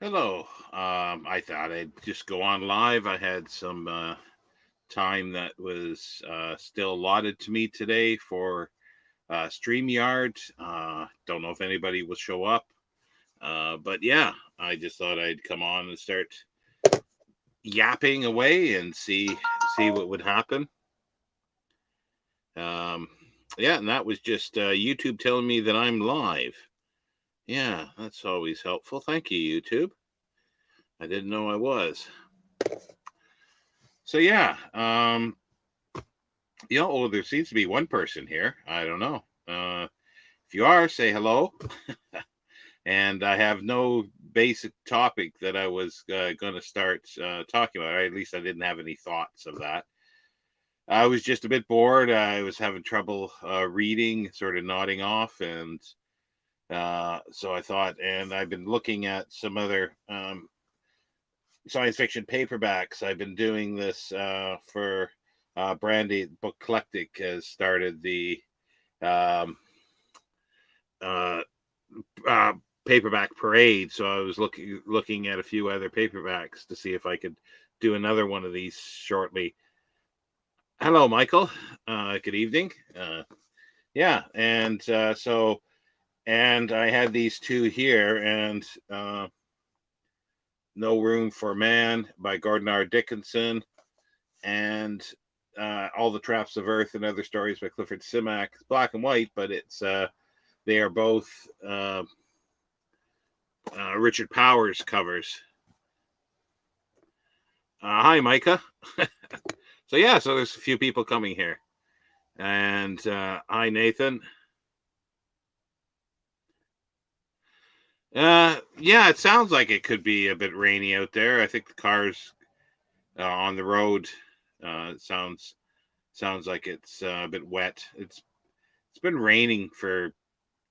Hello. I thought I'd just go on live. I had some time that was still allotted to me today for StreamYard. Don't know if anybody will show up, but yeah, I just thought I'd come on and start yapping away and see what would happen. Um, yeah, and that was just YouTube telling me that I'm live. Yeah, that's always helpful. Thank you, YouTube. I didn't know I was. So yeah, there seems to be one person here. I don't know. If you are, say hello. And I have no basic topic that I was going to start talking about. Or at least I didn't have any thoughts of that. I was just a bit bored. I was having trouble reading, sort of nodding off, and so I thought. And I've been looking at some other science fiction paperbacks. I've been doing this for Brandy Book Eclectic has started the um, uh, uh, paperback parade. So I was looking at a few other paperbacks to see if I could do another one of these shortly. Hello, Michael. Good evening. Yeah, and and I had these two here, and No Room for Man by Gordon R. Dickinson, and All the Traps of Earth and Other Stories by Clifford Simak. It's black and white, but it's they are both Richard Powers covers. Hi, Micah. So yeah, so there's a few people coming here, and hi, Nathan. Yeah, it sounds like it could be a bit rainy out there. I think the cars on the road sounds like it's a bit wet. It's been raining for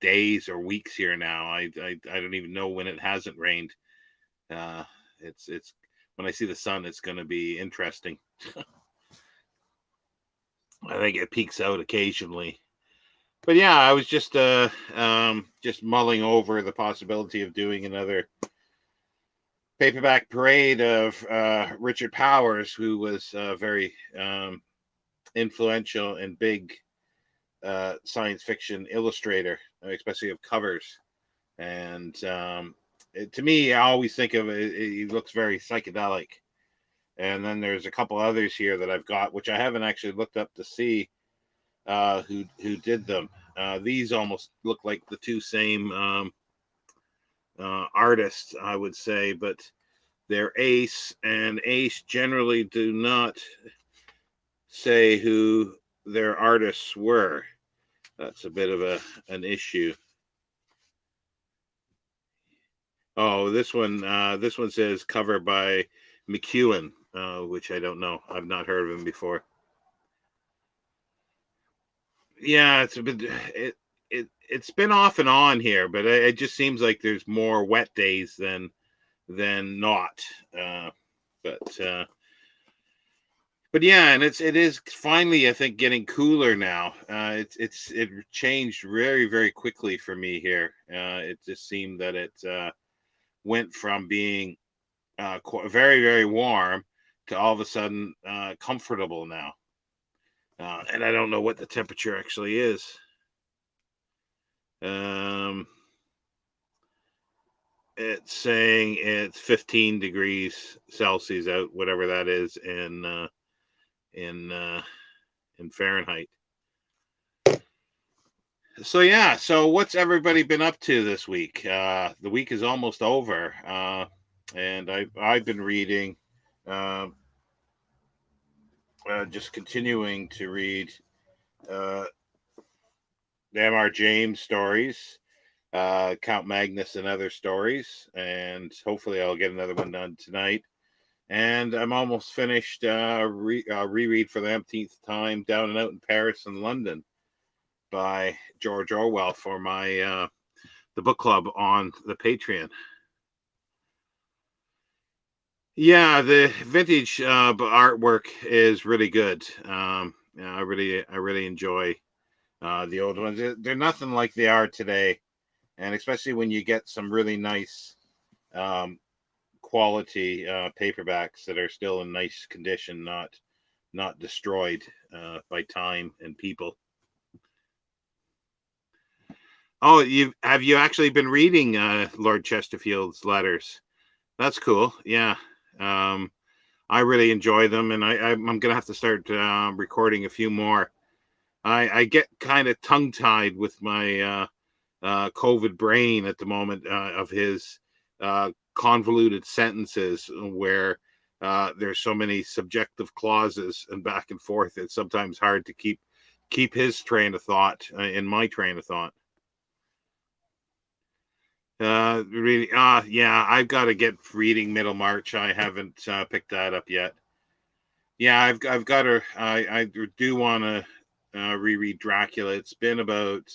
days or weeks here now. I don't even know when it hasn't rained. Uh, it's when I see the sun, it's going to be interesting. I think it peaks out occasionally. But yeah, I was just mulling over the possibility of doing another paperback parade of Richard Powers, who was very influential and big science fiction illustrator, especially of covers. And to me, I always think of it. He looks very psychedelic. And then there's a couple others here that I've got, which I haven't actually looked up to see who did them. These almost look like the two same artists, I would say, but they're Ace, and Ace generally do not say who their artists were. That's a bit of an issue. Oh, this one says cover by McEwen, which I don't know. I've not heard of him before. Yeah, it's a bit it's been off and on here, but it just seems like there's more wet days than not. Uh, but but yeah, and it is finally, I think, getting cooler now. It changed very quickly for me here. It just seemed that it went from being very warm to all of a sudden comfortable now. And I don't know what the temperature actually is. Um, it's saying it's 15 degrees Celsius out, whatever that is in in Fahrenheit. So yeah, so what's everybody been up to this week? The week is almost over, and I've been reading, uh, just continuing to read uh, the M.R. James stories, Count Magnus and other stories, and hopefully I'll get another one done tonight. And I'm almost finished reread for the umpteenth time Down and Out in Paris and London by George Orwell for my the book club on the Patreon. Yeah, the vintage artwork is really good. Yeah, I really enjoy the old ones. They're nothing like they are today, and especially when you get some really nice quality paperbacks that are still in nice condition, not destroyed by time and people. Oh, have you actually been reading Lord Chesterfield's letters? That's cool. Yeah. I really enjoy them, and I'm going to have to start recording a few more. I get kind of tongue-tied with my COVID brain at the moment of his convoluted sentences where there's so many subjective clauses and back and forth. It's sometimes hard to keep his train of thought in my train of thought. Really, yeah, I've got to get reading Middlemarch. I haven't picked that up yet. Yeah, I've got to. I do want to reread Dracula. It's been about.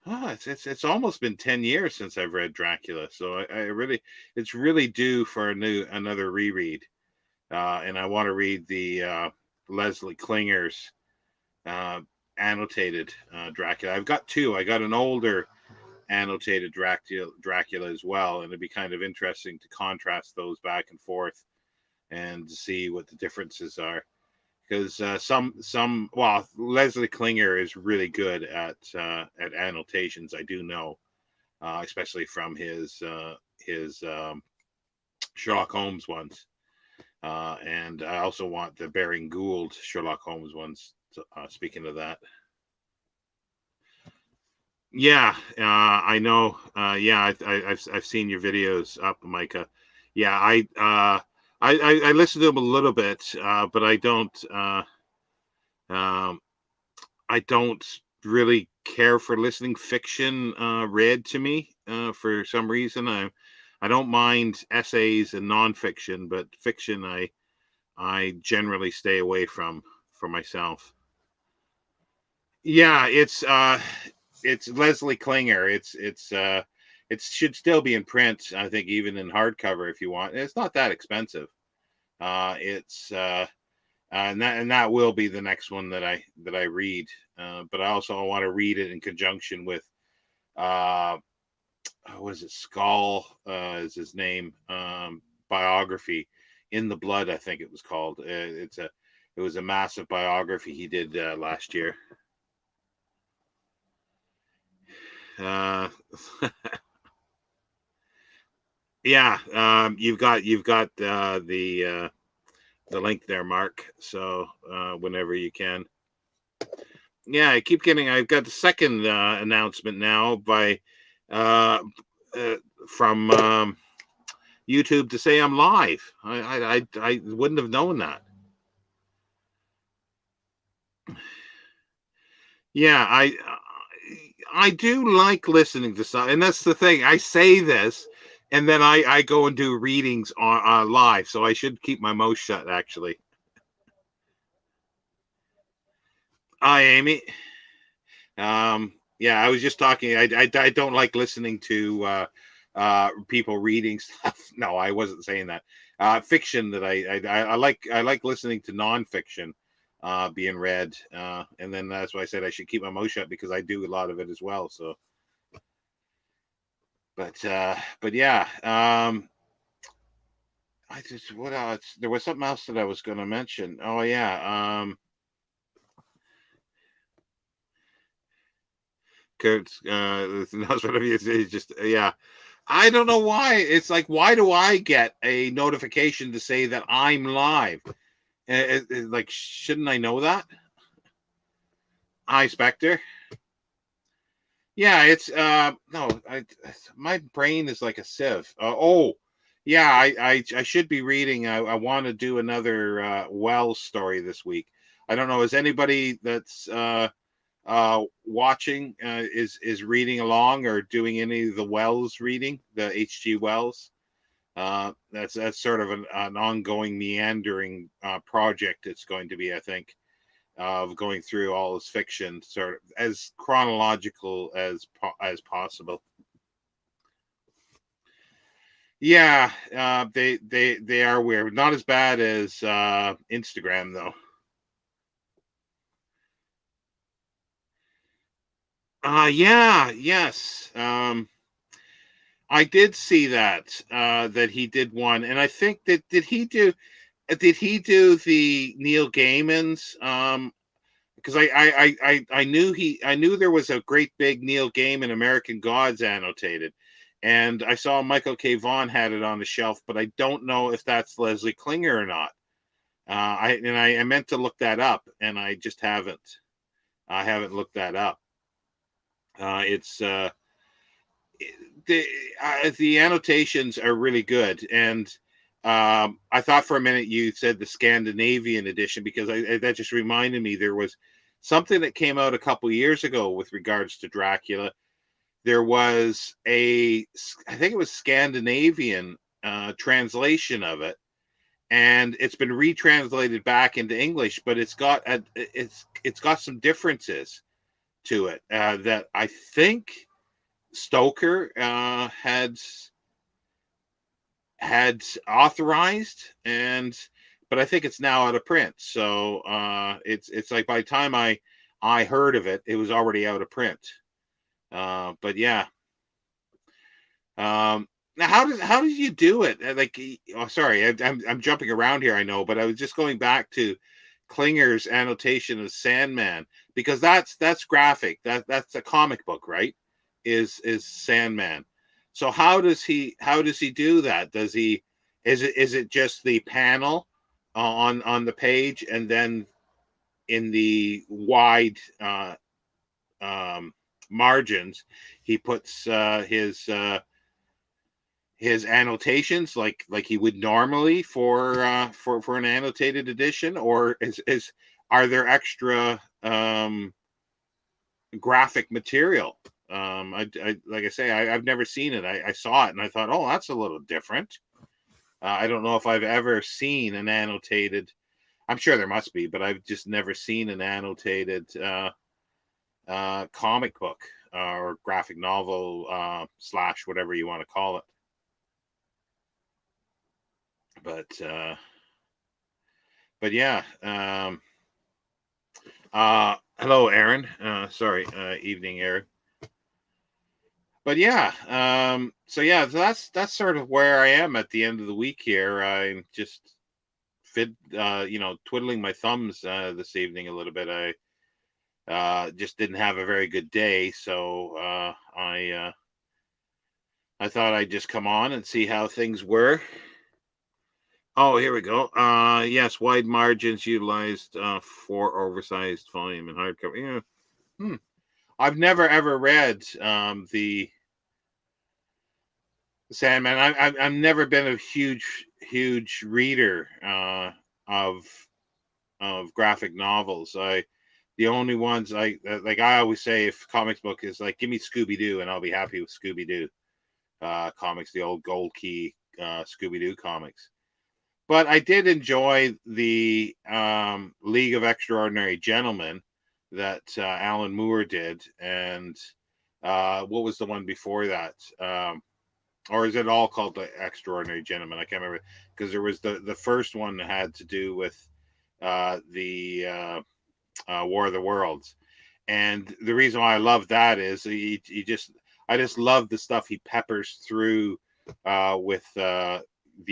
Oh, it's almost been 10 years since I've read Dracula, so I really it's really due for another reread. And I want to read the Leslie Klinger's annotated Dracula. I've got two. I got an older annotated Dracula as well, and it'd be kind of interesting to contrast those back and forth and see what the differences are. Because well, Leslie Klinger is really good at annotations. I do know, especially from his Sherlock Holmes ones, and I also want the Baring Gould Sherlock Holmes ones. Speaking of that, yeah, I know. Yeah, I've seen your videos up, Micah. Yeah, I listen to them a little bit, but um, I don't really care for listening fiction read to me for some reason. I don't mind essays and nonfiction, but fiction I generally stay away from for myself. Yeah, it's Leslie Klinger. It should still be in print. I think even in hardcover if you want. It's not that expensive. It's and that will be the next one that I read. But I also want to read it in conjunction with what is it? Skull is his name. Biography, In the Blood, I think it was called. It was a massive biography he did last year. Yeah, you've got the link there, Mark. So whenever you can. Yeah, I keep getting. I've got the second announcement now by uh, from YouTube to say I'm live. I wouldn't have known that. Yeah, I do like listening to stuff, and that's the thing. I say this, and then I go and do readings on live, so I should keep my mouth shut. Actually, hi, Amy. Yeah, I was just talking. I don't like listening to people reading stuff. No, I wasn't saying that. Fiction that I like listening to nonfiction being read, and then that's why I said I should keep my mouth shut because I do a lot of it as well. So, but yeah, I just what else? There was something else that I was going to mention. Oh yeah, Kurt, that's what it's just yeah. I don't know why. It's like, why do I get a notification to say that I'm live? Like, shouldn't I know that? Hi, Spectre. Yeah, it's no, my brain is like a sieve. Oh, yeah, I should be reading. I want to do another Wells story this week. I don't know. Is anybody that's watching is reading along or doing any of the Wells reading, the H.G. Wells? That's sort of an ongoing meandering project. It's going to be, I think, of going through all his fiction, sort of as chronological as possible. Yeah, they are weird. Not as bad as Instagram though. Yeah, yes. I did see that that he did one, and I think that did he do the Neil Gaiman's? Because I knew there was a great big Neil Gaiman American Gods annotated, and I saw Michael K. Vaughan had it on the shelf, but I don't know if that's Leslie Klinger or not. I meant to look that up, and I just haven't. I haven't looked that up. It's the the annotations are really good, and I thought for a minute you said the Scandinavian edition, because that just reminded me there was something that came out a couple years ago with regards to Dracula. There was I think it was Scandinavian translation of it, and it's been retranslated back into English, but it's got some differences to it that I think Stoker had authorized, and but I think it's now out of print. So it's like by the time I heard of it, it was already out of print. But yeah. Now, how did you do it? Like, oh, sorry, I'm jumping around here, I know, but I was just going back to Klinger's annotation of Sandman, because that's graphic. That's a comic book, right? Is Sandman. So how does he do that? Does he is it just the panel on the page, and then in the wide margins he puts his annotations like he would normally for an annotated edition, or is are there extra graphic material? I like I say, I've never seen it. I saw it and I thought, oh, that's a little different. I don't know if I've ever seen an annotated. I'm sure there must be, but I've just never seen an annotated comic book or graphic novel slash whatever you want to call it. But but yeah. Hello, Aaron. Sorry, evening, Aaron. But yeah, so yeah, so that's sort of where I am at the end of the week here. I'm just twiddling my thumbs this evening a little bit. I just didn't have a very good day, so I thought I'd just come on and see how things were. Oh, here we go. Yes, wide margins utilized for oversized volume and hardcover. Yeah. Hmm. I've never ever read the Sandman. I've never been a huge reader of graphic novels. The only ones like I always say, if comics book is like, give me Scooby Doo and I'll be happy with Scooby Doo comics, the old Gold Key Scooby Doo comics. But I did enjoy the League of Extraordinary Gentlemen that Alan Moore did, and what was the one before that? Or is it all called the Extraordinary Gentlemen? I can't remember, because there was the first one that had to do with the War of the Worlds, and the reason why I love that is I just love the stuff he peppers through with the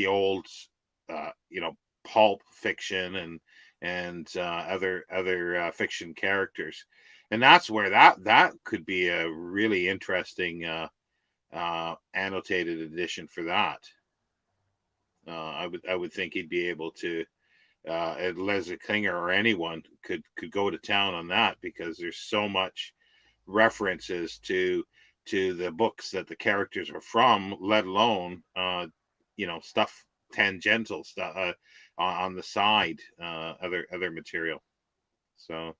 old pulp fiction and other fiction characters, and that's where that could be a really interesting annotated edition for that. I would think he'd be able to. Leslie Klinger or anyone could go to town on that, because there's so much references to the books that the characters are from, let alone stuff tangential stuff on the side, other material. So,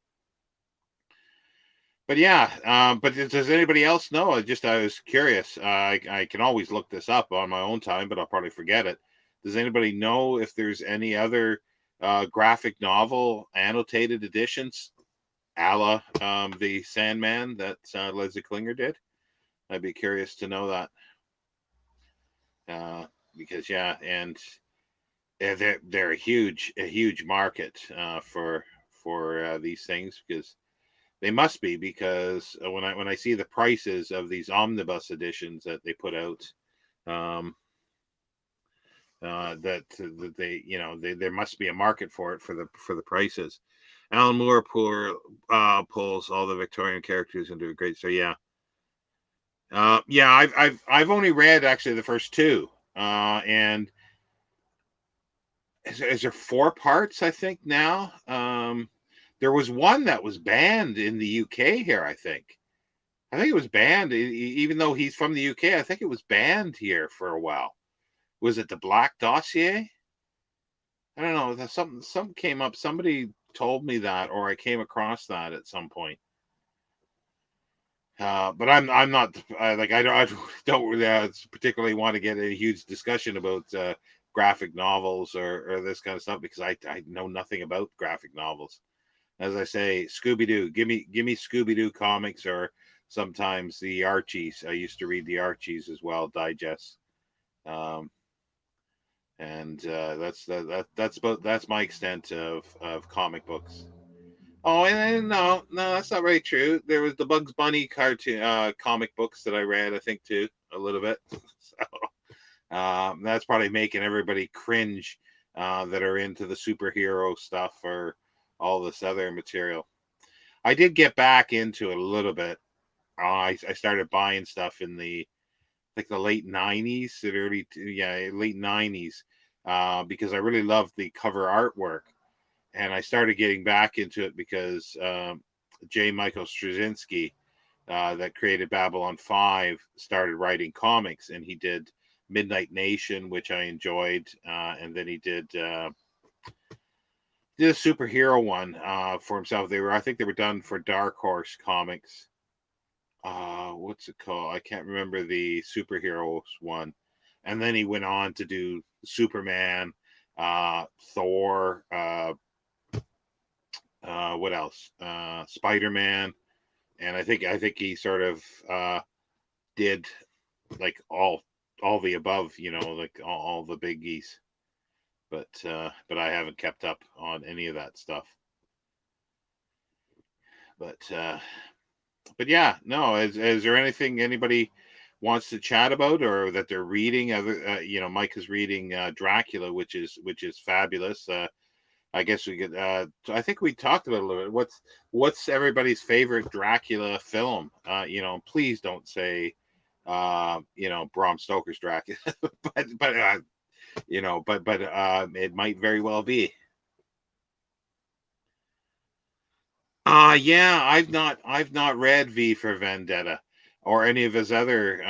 but yeah, but does anybody else know? I was curious. I can always look this up on my own time, but I'll probably forget it. Does anybody know if there's any other graphic novel annotated editions, a la the Sandman that Leslie Klinger did? I'd be curious to know that. Because yeah, and they're a huge market for these things, because they must be, because when I see the prices of these omnibus editions that they put out, Um, that they, there must be a market for it for the prices. Alan Moore pulls all the Victorian characters into a great story. Yeah, yeah. I've only read actually the first two, and is there four parts? I think now. There was one that was banned in the UK here. I think it was banned, even though he's from the UK. I think it was banned here for a while. Was it the Black Dossier? I don't know. Something came up. Somebody told me that, or I came across that at some point. But I'm not like I don't particularly want to get a huge discussion about graphic novels or this kind of stuff, because I know nothing about graphic novels. As I say, Scooby Doo. Give me Scooby Doo comics, or sometimes the Archies. I used to read the Archies as well, digests. Um, and that's my extent of comic books. Oh, and no, that's not very true. There was the Bugs Bunny cartoon comic books that I read, I think, too, a little bit. So that's probably making everybody cringe that are into the superhero stuff or all this other material. I did get back into it a little bit. I started buying stuff in the late '90s, late '90s, because I really loved the cover artwork, and I started getting back into it because J. Michael Straczynski, that created Babylon 5, started writing comics, and he did Midnight Nation, which I enjoyed, and then he did a superhero one for himself. I think they were done for Dark Horse Comics. What's it called? I can't remember the superheroes one. And then he went on to do Superman, Thor, what else? Spider-Man, and I think he sort of did like all the above, like all the biggies. But I haven't kept up on any of that stuff. But yeah, no. Is there anything anybody wants to chat about, or that they're reading? Other, Mike is reading Dracula, which is fabulous. I guess we could. I think we talked about it a little bit. What's everybody's favorite Dracula film? Please don't say, Bram Stoker's Dracula, but it might very well be. Yeah, I've not read V for Vendetta or any of his other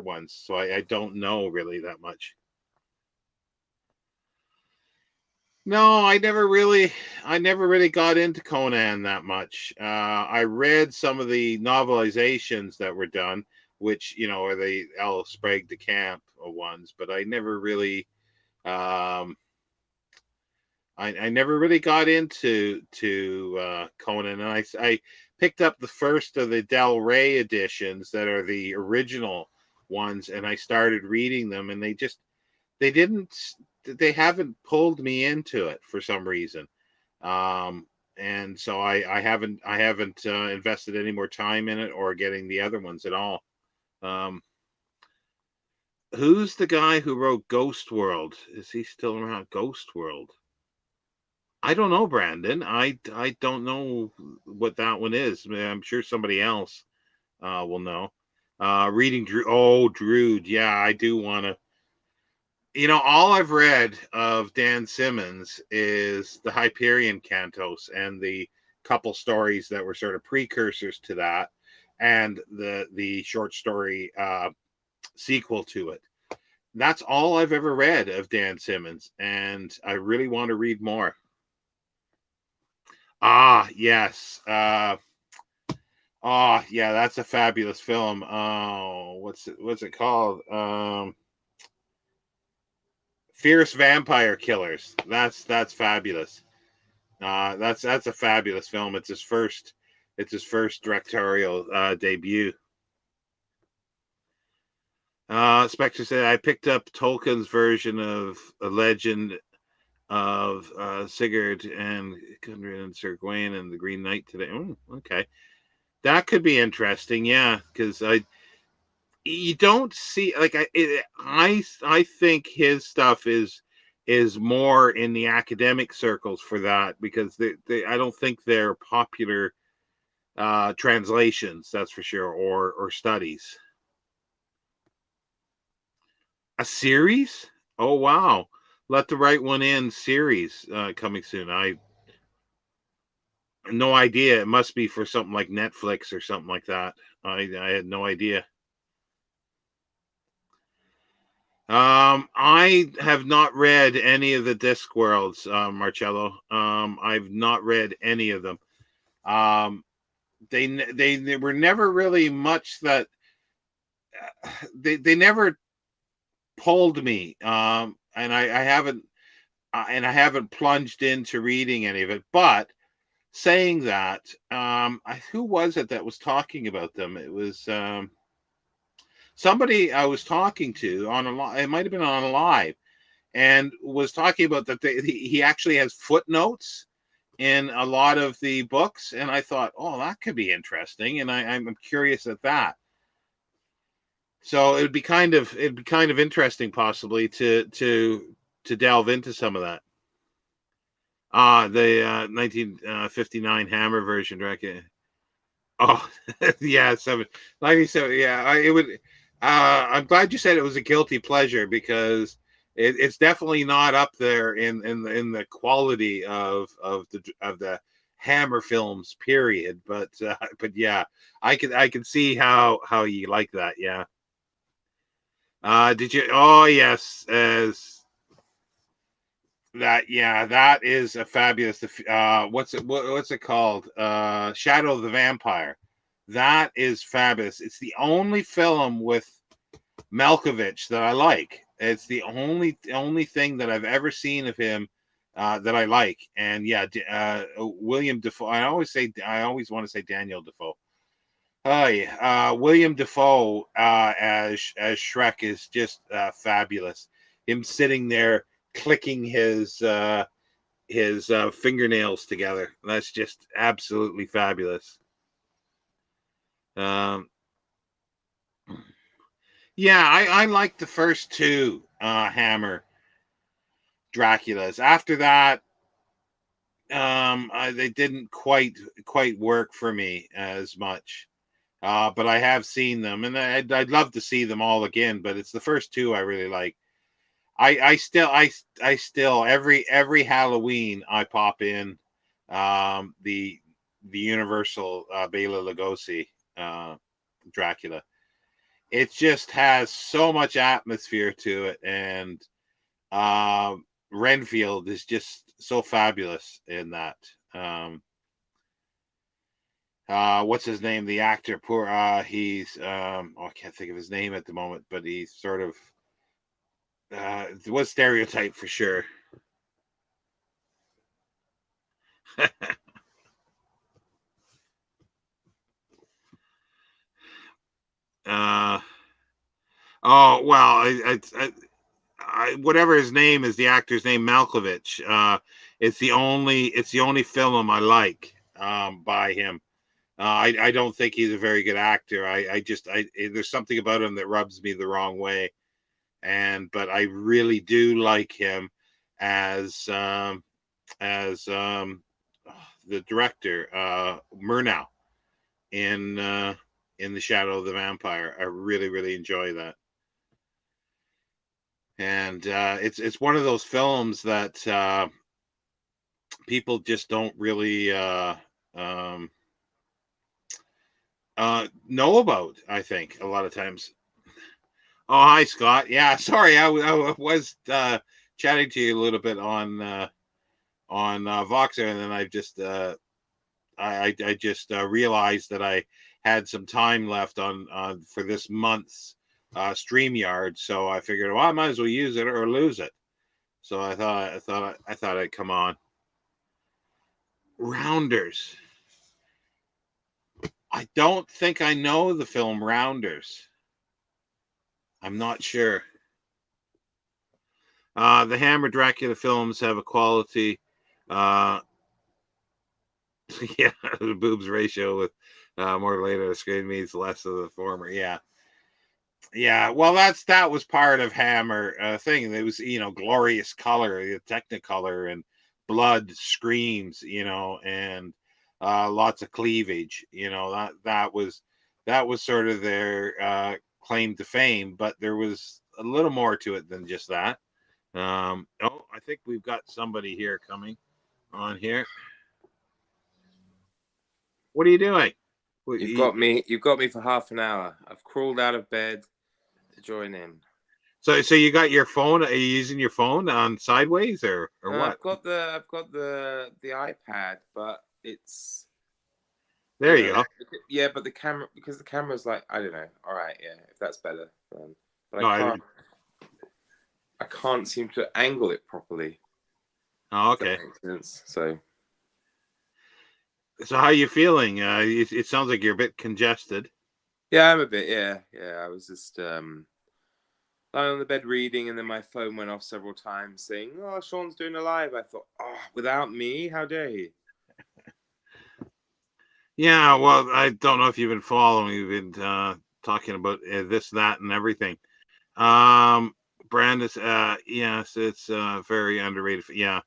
ones, so I don't know really that much. No, I never really got into Conan that much. I read some of the novelizations that were done, which are the L. Sprague de Camp ones, but I never really, um, I never really got into Conan, and I picked up the first of the Del Rey editions that are the original ones, and I started reading them, and they didn't they haven't pulled me into it for some reason, um, and so I haven't invested any more time in it or getting the other ones at all. Um, who's the guy who wrote Ghost World? Is he still around? Ghost World. I don't know, Brandon. I don't know what that one is. I mean, I'm sure somebody else will know. Reading Drew. Oh, Drood. Yeah, I do want to. All I've read of Dan Simmons is the Hyperion Cantos and the couple stories that were sort of precursors to that, and the short story sequel to it. That's all I've ever read of Dan Simmons, and I really want to read more. Ah, yes. Oh, yeah, that's a fabulous film. Oh, what's it called? Fierce Vampire Killers. That's fabulous. That's a fabulous film. It's his first directorial debut. Spectre said I picked up Tolkien's version of a legend of Sigurd and Gundren and Sir Gawain and the Green Knight today. Oh, okay. That could be interesting, yeah, because you don't see like I think his stuff is more in the academic circles for that, because they I don't think they're popular translations, that's for sure, or studies. A series? Oh wow. Let the Right One In series coming soon. I no idea. It must be for something like Netflix or something like that. I had no idea. I have not read any of the Discworlds, Marcello. I've not read any of them. Um, they were never really much that they never pulled me. And I haven't plunged into reading any of it. But saying that, who was it that was talking about them? It was somebody I was talking to on it might have been on a live, and was talking about that he actually has footnotes in a lot of the books, and I thought, oh, that could be interesting, and I'm curious at that. So it'd be kind of interesting, possibly, to delve into some of that. The 1959 Hammer version, Dracula. Oh, yeah, 97. Yeah, it would. I'm glad you said it was a guilty pleasure, because it's definitely not up there in the quality of the Hammer films, period. But yeah, I can see how you like that. Yeah. Did you? Oh yes, as that. Yeah, that is a fabulous. What's it called? Shadow of the Vampire. That is fabulous. It's the only film with Malkovich that I like. It's the only thing that I've ever seen of him that I like. And yeah, William Dafoe. I always want to say Daniel Dafoe. Oh yeah, William Dafoe as Shrek is just fabulous. Him sitting there clicking his fingernails together. That's just absolutely fabulous. Um, yeah, I like the first two Hammer Draculas. After that, they didn't quite work for me as much. But I have seen them, and I'd love to see them all again. But it's the first two I really like. I still every Halloween I pop in the Universal Bela Lugosi Dracula. It just has so much atmosphere to it, and Renfield is just so fabulous in that. What's his name? The actor, poor. He's I can't think of his name at the moment, but he's sort of was stereotype for sure. uh, oh well, whatever his name is, the actor's name, Malkovich. It's the only film I like by him. I don't think he's a very good actor. There's something about him that rubs me the wrong way, but I really do like him as as the director, Murnau, in the Shadow of the Vampire. I really enjoy that, and it's one of those films that people just don't really um, know about. I think a lot of times. Oh, hi, Scott. Yeah, sorry, I was chatting to you a little bit on Voxer, and then I just realized that I had some time left on for this month's StreamYard, so I figured, well, I might as well use it or lose it. So I thought I'd come on. Rounders. I don't think I know the film Rounders. I'm not sure. The Hammer Dracula films have a quality. Uh, yeah, the boobs ratio with more later the screen means less of the former. Yeah. Yeah, well, that was part of Hammer thing. It was, glorious color, the Technicolor, and blood screams, and lots of cleavage. That was sort of their claim to fame, but there was a little more to it than just that. Oh, I think we've got somebody here coming on here. What are you doing? You've got me. You've got me for half an hour. I've crawled out of bed to join in. So you got your phone? Are you using your phone on sideways or what? I've got the iPad, but it's There you go. Yeah, but the camera, because the camera's like, I don't know. All right, yeah, if that's better, but No, I can't seem to angle it properly. Oh, okay. If that makes sense. So how are you feeling? It sounds like you're a bit congested. yeah, I'm a bit. Yeah. I was just lying on the bed reading, and then my phone went off several times saying, "Oh, Sean's doing a live." I thought, "Oh, without me, how dare he?" Yeah, well, I don't know if you've been following. We've been talking about this, that, and everything. Brandis, yes, it's very underrated. Yeah,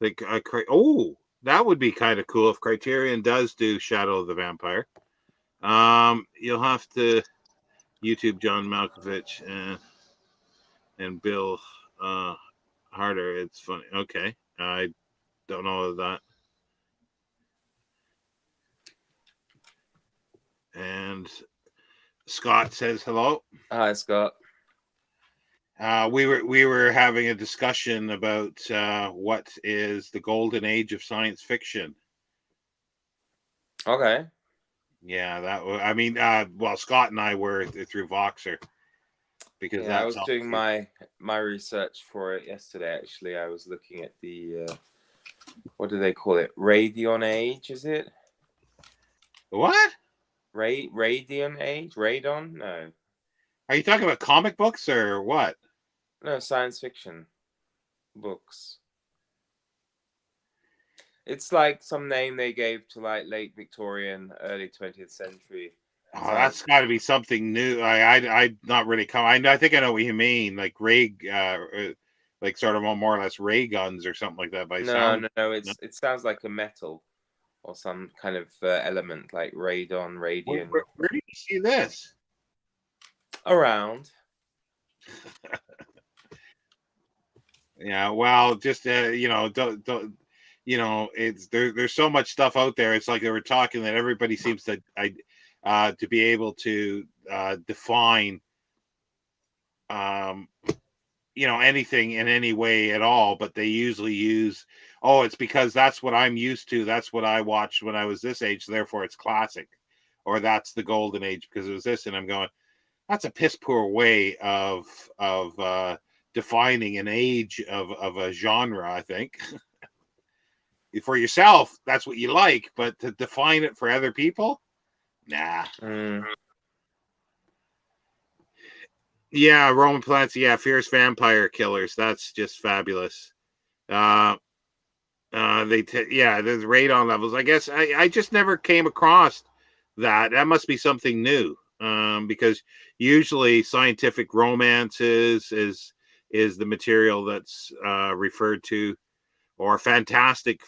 that would be kind of cool if Criterion does do Shadow of the Vampire. You'll have to YouTube John Malkovich and Bill Harder. It's funny. Okay, I don't know that. And Scott says hello. Hi, Scott. We were having a discussion about what is the golden age of science fiction. Okay. Yeah, I mean, well, Scott and I were through Voxer because I was that's doing my research for it yesterday. Actually, I was looking at the what do they call it? Radion age, is it? What? Radion age? Radon? No. Are you talking about comic books or what? No, science fiction books. It's like some name they gave to like late Victorian, early 20th century. Oh, that's got to be something new. I not really come. I think I know what you mean. Like like sort of more or less ray guns or something like that. By sound. No. It sounds like a metal or some kind of element like radon, radium. Where do you see this? Around. Yeah, well, just don't it's there's so much stuff out there. It's like they were talking that everybody seems to be able to define anything in any way at all, but they usually use, oh, it's because that's what I'm used to, that's what I watched when I was this age, so therefore it's classic, or that's the golden age because it was this. And I'm going, that's a piss poor way of defining an age of a genre, I think. For yourself, that's what you like, but to define it for other people, nah. Yeah, Roman Plants. Yeah, fierce vampire killers. That's just fabulous. There's radon levels. I guess I just never came across that. That must be something new. Because usually scientific romances is the material that's referred to, or fantastic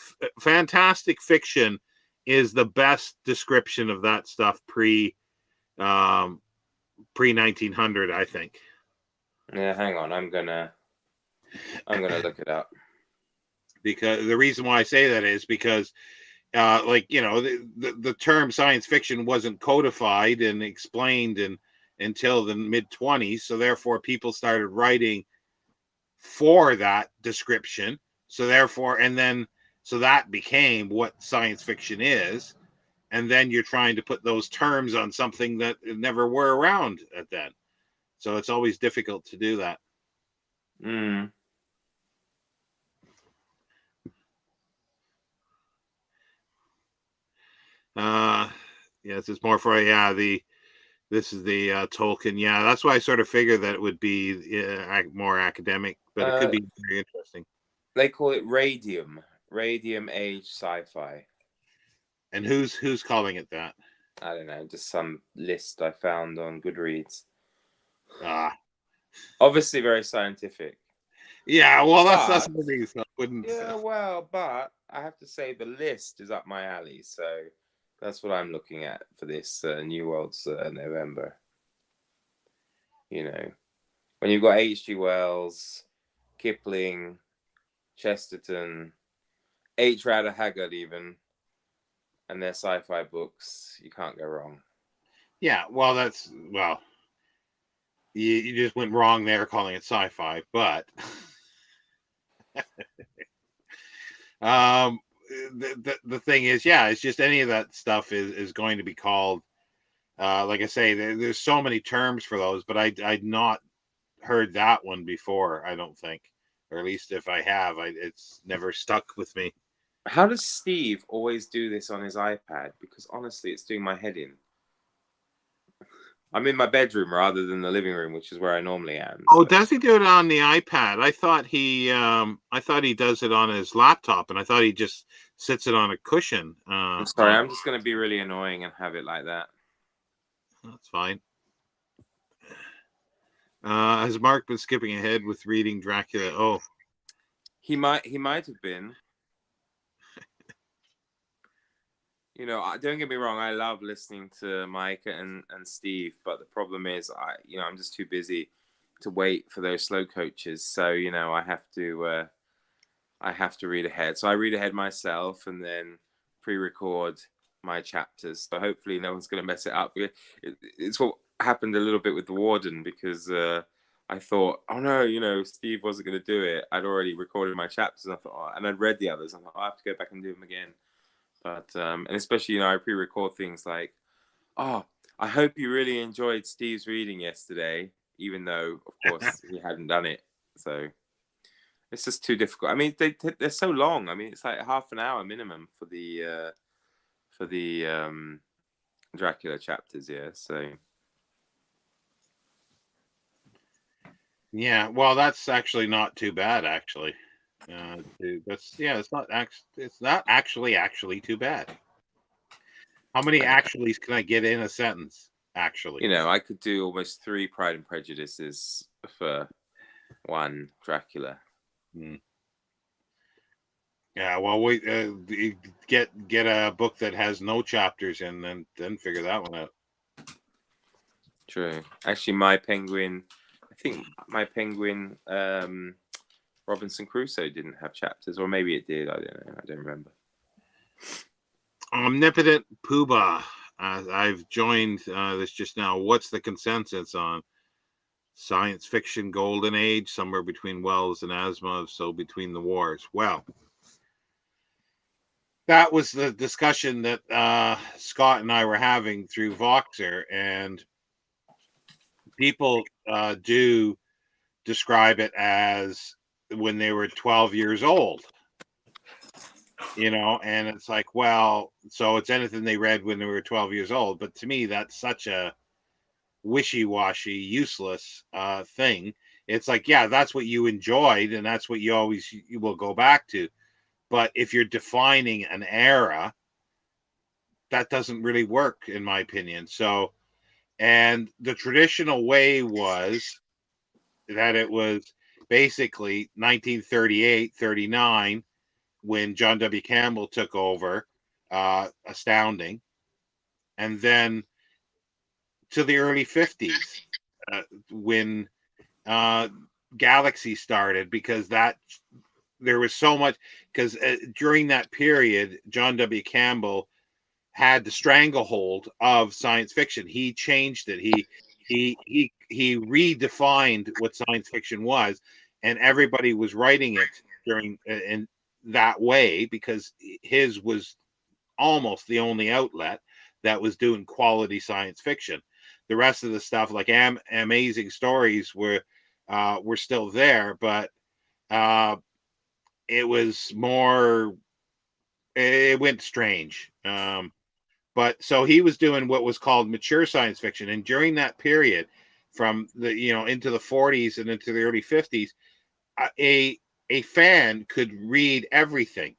fiction is the best description of that stuff pre 1900, I think. Yeah, hang on. I'm gonna look it up. Because the reason why I say that is because the term science fiction wasn't codified and explained until the mid-20s, so therefore people started writing for that description, so therefore, and then so that became what science fiction is, and then you're trying to put those terms on something that never were around at then, so it's always difficult to do that. Yes, it's more for this is the Tolkien. Yeah, that's why I sort of figured that it would be more academic, but it could be very interesting. They call it radium age sci-fi. And who's calling it that? I don't know, just some list I found on Goodreads. Ah, Obviously, very scientific. yeah. Well, that's But what it is. I wouldn't. yeah, well, but I have to say the list is up my alley, so that's what I'm looking at for this New World's November. You know, when you've got H.G. Wells, Kipling, Chesterton, H. Rider Haggard, even, and their sci-fi books, you can't go wrong. Yeah. Well, you just went wrong there calling it sci-fi, but um, the thing is, yeah, it's just any of that stuff is going to be called. Like I say, there's so many terms for those, but I'd not heard that one before. I don't think, or at least if I have, it's never stuck with me. How does Steve always do this on his iPad? Because honestly, it's doing my head in. I'm in my bedroom rather than the living room, which is where I normally am. Oh, So. does he do it on the iPad? I thought he does it on his laptop, and I thought he just sits it on a cushion. I'm sorry, I'm just going to be really annoying and have it like that. That's fine. Has Mark been skipping ahead with reading Dracula? Oh, He might have been. You know, don't get me wrong. I love listening to Mike and Steve, but the problem is, I'm just too busy to wait for those slow coaches. So I have to read ahead. So I read ahead myself and then pre-record my chapters. So hopefully no one's going to mess it up. It's what happened a little bit with the Warden, because I thought, oh no, Steve wasn't going to do it. I'd already recorded my chapters, and I thought, and I'd read the others. I thought, I have to go back and do them again. But and especially, I pre-record things like, oh, I hope you really enjoyed Steve's reading yesterday, even though, of course, he hadn't done it. So it's just too difficult. I mean, they're so long. I mean, it's like half an hour minimum for the Dracula chapters. Yeah, so yeah. Well, that's actually not too bad. Actually, it's not actually too bad. How many actuallys can I get in a sentence? Actually, I could do almost 3 Pride and Prejudices for one Dracula. Yeah, well, wait, get a book that has no chapters, and then figure that one out. True. Actually, my Penguin, I think my Penguin, Robinson Crusoe didn't have chapters, or maybe it did. I don't know. I don't remember. Omnipotent Poobah. I've joined this just now. What's the consensus on science fiction golden age? Somewhere between Wells and Asimov, so between the wars. Well, that was the discussion that Scott and I were having through Voxer, and people do describe it as when they were 12 years old, and it's like, well, so it's anything they read when they were 12 years old. But to me, that's such a wishy-washy, useless thing. It's like, yeah, that's what you enjoyed, and that's what you will go back to. But if you're defining an era, that doesn't really work, in my opinion. So, and the traditional way was that it was basically 1938, 39, when John W. Campbell took over Astounding, and then to the early 50s when Galaxy started, because there was so much, because during that period, John W. Campbell had the stranglehold of science fiction. He changed it. He redefined what science fiction was, and everybody was writing it during in that way, because his was almost the only outlet that was doing quality science fiction. The rest of the stuff, like Amazing Stories, were still there, but it was more. It went strange. But so he was doing what was called mature science fiction, and during that period, from the into the 40s and into the early 50s, a fan could read everything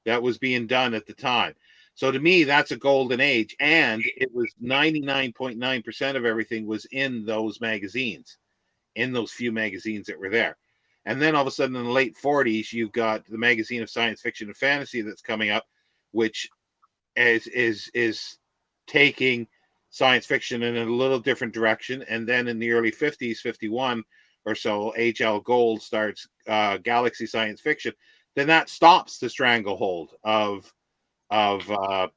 that was being done at the time. So to me, that's a golden age, and it was 99.9% of everything was in those magazines, in those few magazines that were there. And then all of a sudden in the late 40s, you've got the magazine of science fiction and fantasy that's coming up, which is taking science fiction in a little different direction. And then in the early 50s, 51 or so, H.L. Gold starts Galaxy Science Fiction. Then that stops the stranglehold of John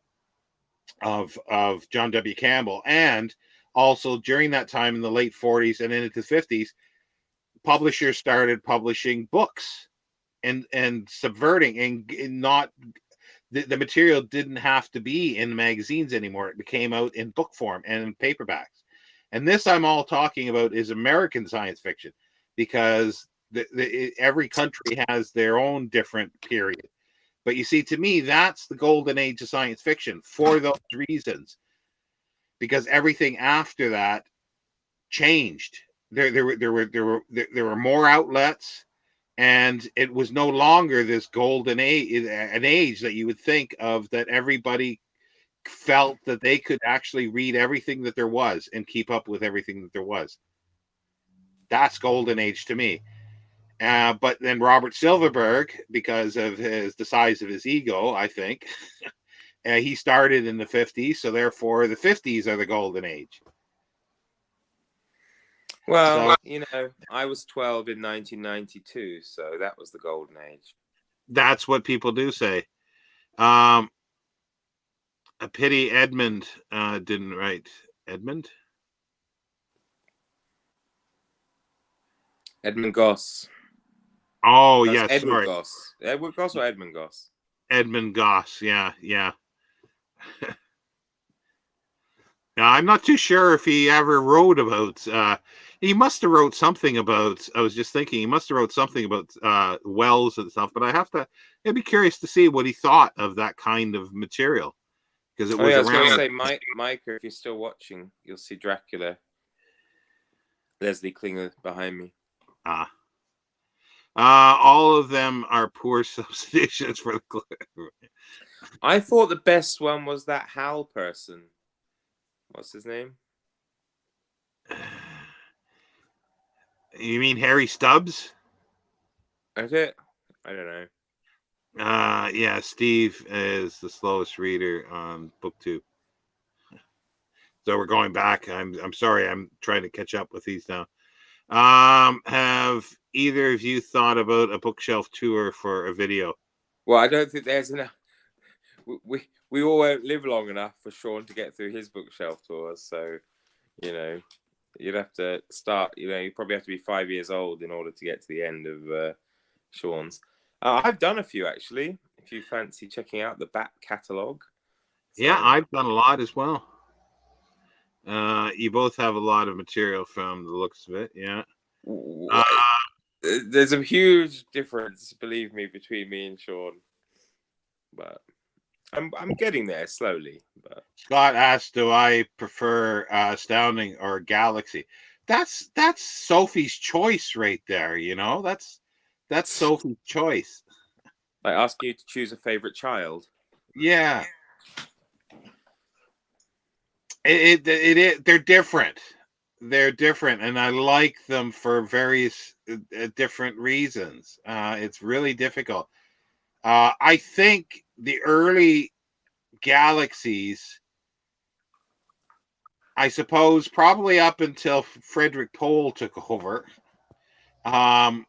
W. Campbell. And also during that time in the late 40s and into the 50s, publishers started publishing books and subverting and not the material didn't have to be in magazines anymore. It came out in book form and in paperbacks. And this I'm all talking about is American science fiction, because every country has their own different period. But you see, to me, that's the golden age of science fiction for those reasons, because everything after that changed. There were more outlets, and it was no longer this golden age, an age that you would think of, that everybody felt that they could actually read everything that there was and keep up with everything that there was. That's golden age to me. But then Robert Silverberg, because of the size of his ego, I think, he started in the 50s, so therefore the 50s are the golden age. Well, I was 12 in 1992, so that was the golden age. That's what people do say. A pity Edmund didn't write. Edmund Goss. Oh, That's yes, Edward sorry. Goss. Edward Goss or Edmund Goss? Edmund Goss, yeah. Now, I'm not too sure if he ever wrote about. He must have wrote something about. I was just thinking he must have wrote something about wells and stuff. But I'd be curious to see what he thought of that kind of material, because it was I was going to around. say, Micah, if you're still watching, you'll see Dracula. Leslie Klinger behind me. All of them are poor substitutions for the clip. I thought the best one was that Hal person. What's his name? You mean Harry Stubbs? Is it? I don't know. Yeah, Steve is the slowest reader on book 2. So we're going back. I'm sorry. I'm trying to catch up with these now. Have either of you thought about a bookshelf tour for a video? Well, I don't think there's enough. We all won't live long enough for Sean to get through his bookshelf tours. So, you'd have to start. You probably have to be 5 years old in order to get to the end of Sean's. I've done a few actually. If you fancy checking out the back catalogue. So, yeah, I've done a lot as well. You both have a lot of material from the looks of it, yeah. There's a huge difference, believe me, between me and Sean, but I'm getting there slowly. But Scott asked, "Do I prefer Astounding or Galaxy?" That's Sophie's choice right there. That's Sophie's choice. Like asking you to choose a favorite child. Yeah. They're different. They're different, and I like them for various different reasons. It's really difficult. I think the early Galaxies, I suppose, probably up until Frederick Pohl took over, that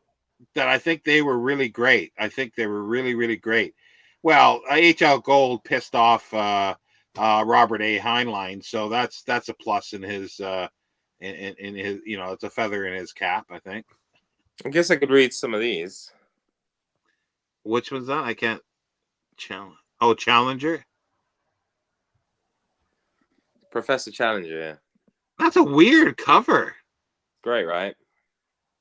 I think they were really great. I think they were really, really great. Well, H.L. Gold pissed off Robert A. Heinlein, so that's a plus in his in his, it's a feather in his cap, I think. I guess I could read some of these. Which one's that? I can't. Challenger. Professor Challenger, yeah. That's a weird cover. Great, right?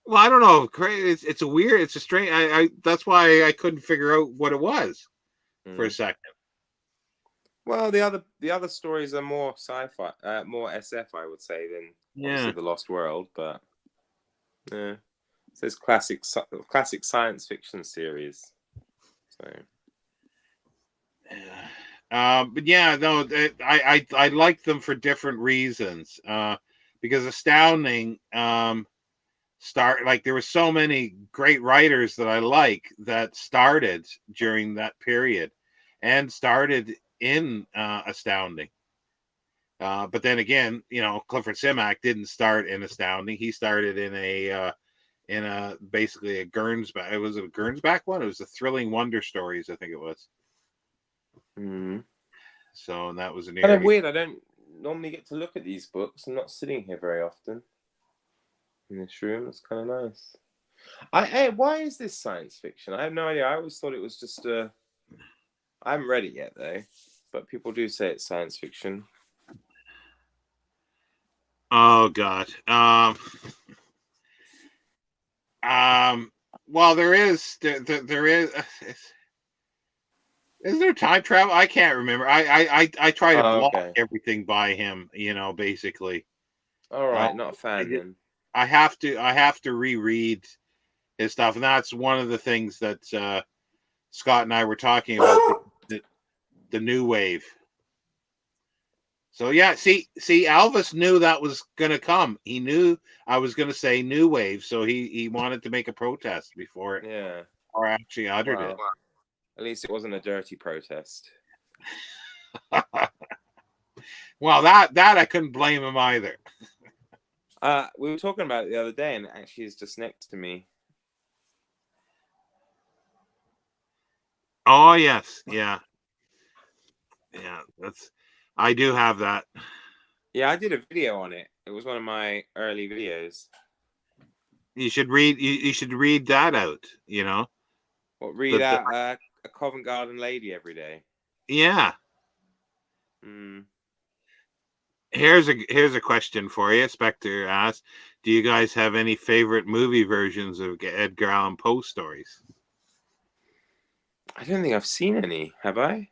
Well, I don't know. It's a weird. It's a strange. I that's why I couldn't figure out what it was for a second. Well, the other stories are more sci-fi, more SF, I would say, than obviously The Lost World. But yeah, it says classic science fiction series. So But yeah, no, I like them for different reasons. Because Astounding, there were so many great writers that I like that started during that period, and started in Astounding. But then again, Clifford Simak didn't start in Astounding. He started in a basically a Gernsback. Was it a Gernsback one? It was the Thrilling Wonder Stories, I think it was. Mm. So, and that was an Kind of weird. I don't normally get to look at these books. I'm not sitting here very often in this room. It's kind of nice. Why is this science fiction? I have no idea. I always thought it was just I haven't read it yet though, but people do say it's science fiction. Oh God. Well, there is. Is there time travel? I can't remember. I try to block everything by him. Basically. All right, not a fan then. I have to reread his stuff, and that's one of the things that Scott and I were talking about, the new wave. So yeah, see, Elvis knew that was going to come. He knew I was going to say new wave, so he wanted to make a protest before it, or actually uttered it. At least it wasn't a dirty protest. Well, that I couldn't blame him either. We were talking about it the other day, and it actually is just next to me. Oh yes, yeah. I do have that. Yeah, I did a video on it. It was one of my early videos. You should read. You should read that out. What, read out a Covent Garden lady every day? Yeah. Mm. Here's a question for you. Spectre asks, do you guys have any favorite movie versions of Edgar Allan Poe stories? I don't think I've seen any. Have I?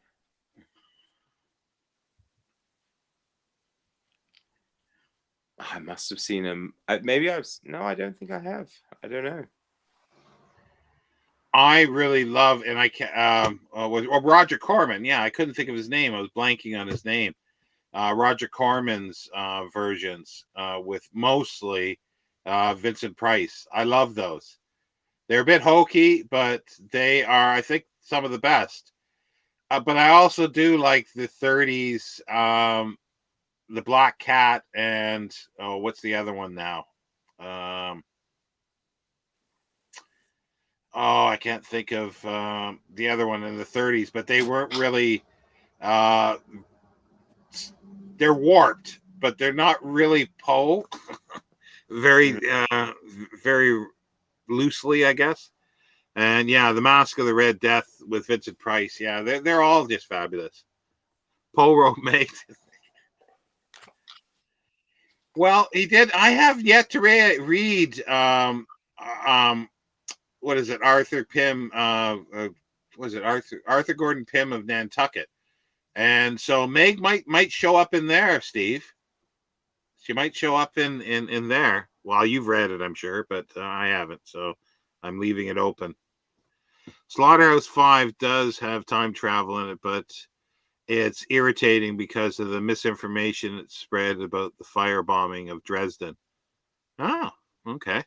I must have seen them. Maybe I've. No, I don't think I have. I don't know. I really love, and I can't. Roger Corman. Yeah, I couldn't think of his name. I was blanking on his name. Roger Corman's versions with mostly Vincent Price. I love those. They're a bit hokey, but they are, I think, some of the best. But I also do like the 30s, the Black Cat, and what's the other one now? I can't think of the other one in the 30s, but they weren't really. They're warped, but they're not really Poe. very loosely, I guess. And yeah, the Mask of the Red Death with Vincent Price. Yeah, they're all just fabulous. Poe wrote mate. Well, he did. I have yet to read. What is it? Arthur Pym. Was it Arthur Gordon Pym of Nantucket? And so Meg might show up in there, Steve. She might show up in there. Well, you've read it, I'm sure, but I haven't, so I'm leaving it open. Slaughterhouse 5 does have time travel in it, but it's irritating because of the misinformation that spread about the firebombing of Dresden. Oh, okay.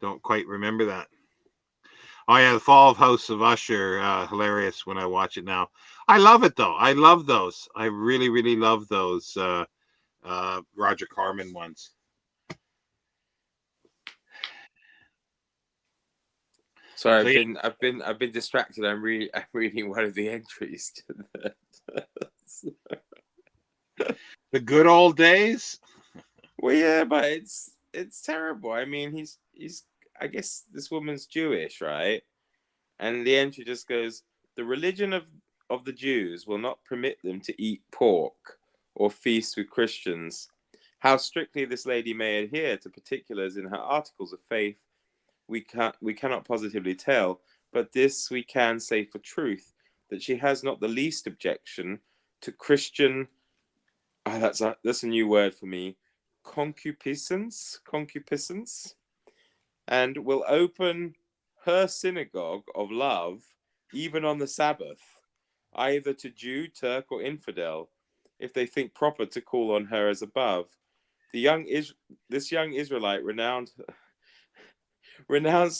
Don't quite remember that. Oh yeah, the Fall of House of Usher, hilarious when I watch it now. I love it though. I love those. I really, really love those Roger Corman ones. Sorry, I've been distracted. I'm reading one of the entries to the good old days. Well, yeah, but it's terrible. I mean, he's I guess this woman's Jewish, right? And the entry just goes, the religion of the Jews will not permit them to eat pork or feast with Christians. How strictly this lady may adhere to particulars in her articles of faith, we cannot positively tell, but this we can say for truth, that she has not the least objection to Christian, that's a new word for me, concupiscence, and will open her synagogue of love even on the Sabbath. either to Jew, Turk, or infidel, if they think proper to call on her as above. This young Israelite renounced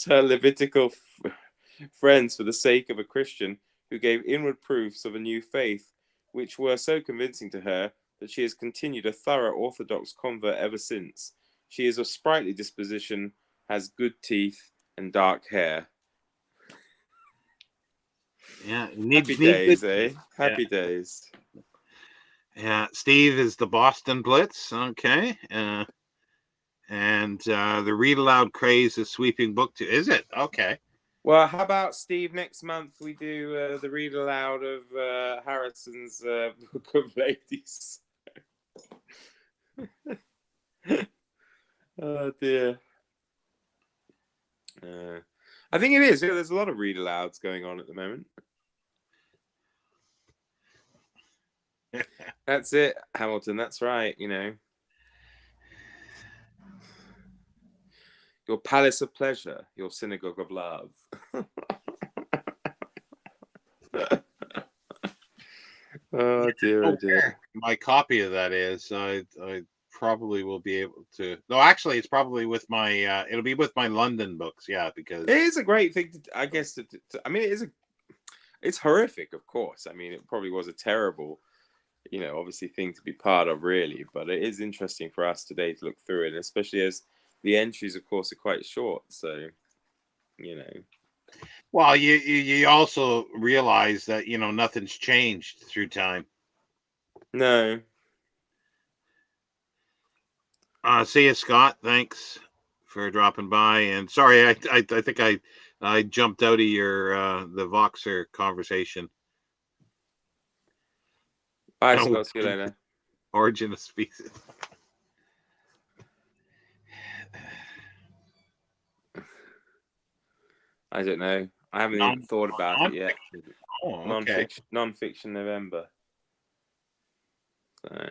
her Levitical friends for the sake of a Christian who gave inward proofs of a new faith, which were so convincing to her that she has continued a thorough Orthodox convert ever since. She is of sprightly disposition, has good teeth, and dark hair. Yeah, Happy days, eh? Happy days. Yeah, Steve is the Boston Blitz. Okay. And the read aloud craze is sweeping book too. Is it? Okay. Well, how about, Steve, next month we do the read aloud of Harrison's Book of Ladies. Oh, dear. I think it is. There's a lot of read alouds going on at the moment. That's it, Hamilton. That's right, you know. Your palace of pleasure, your synagogue of love. Oh dear, oh dear. My copy of that is I probably will be able to. No, actually, it's probably with my. It'll be with my London books. Yeah, because it is a great thing. I guess. I mean, it's horrific, of course. I mean, it probably was a terrible, you know, obviously thing to be part of, really. But it is interesting for us today to look through it, especially as the entries, of course, are quite short. So, you know. Well, you also realize that, you know, nothing's changed through time. No. See you, Scott. Thanks for dropping by. And sorry, I think I jumped out of your the Voxer conversation. Bye, Scott. See you later. Origin of Species. I don't know. I haven't even thought about it yet. Oh, okay. Non-fiction November. So.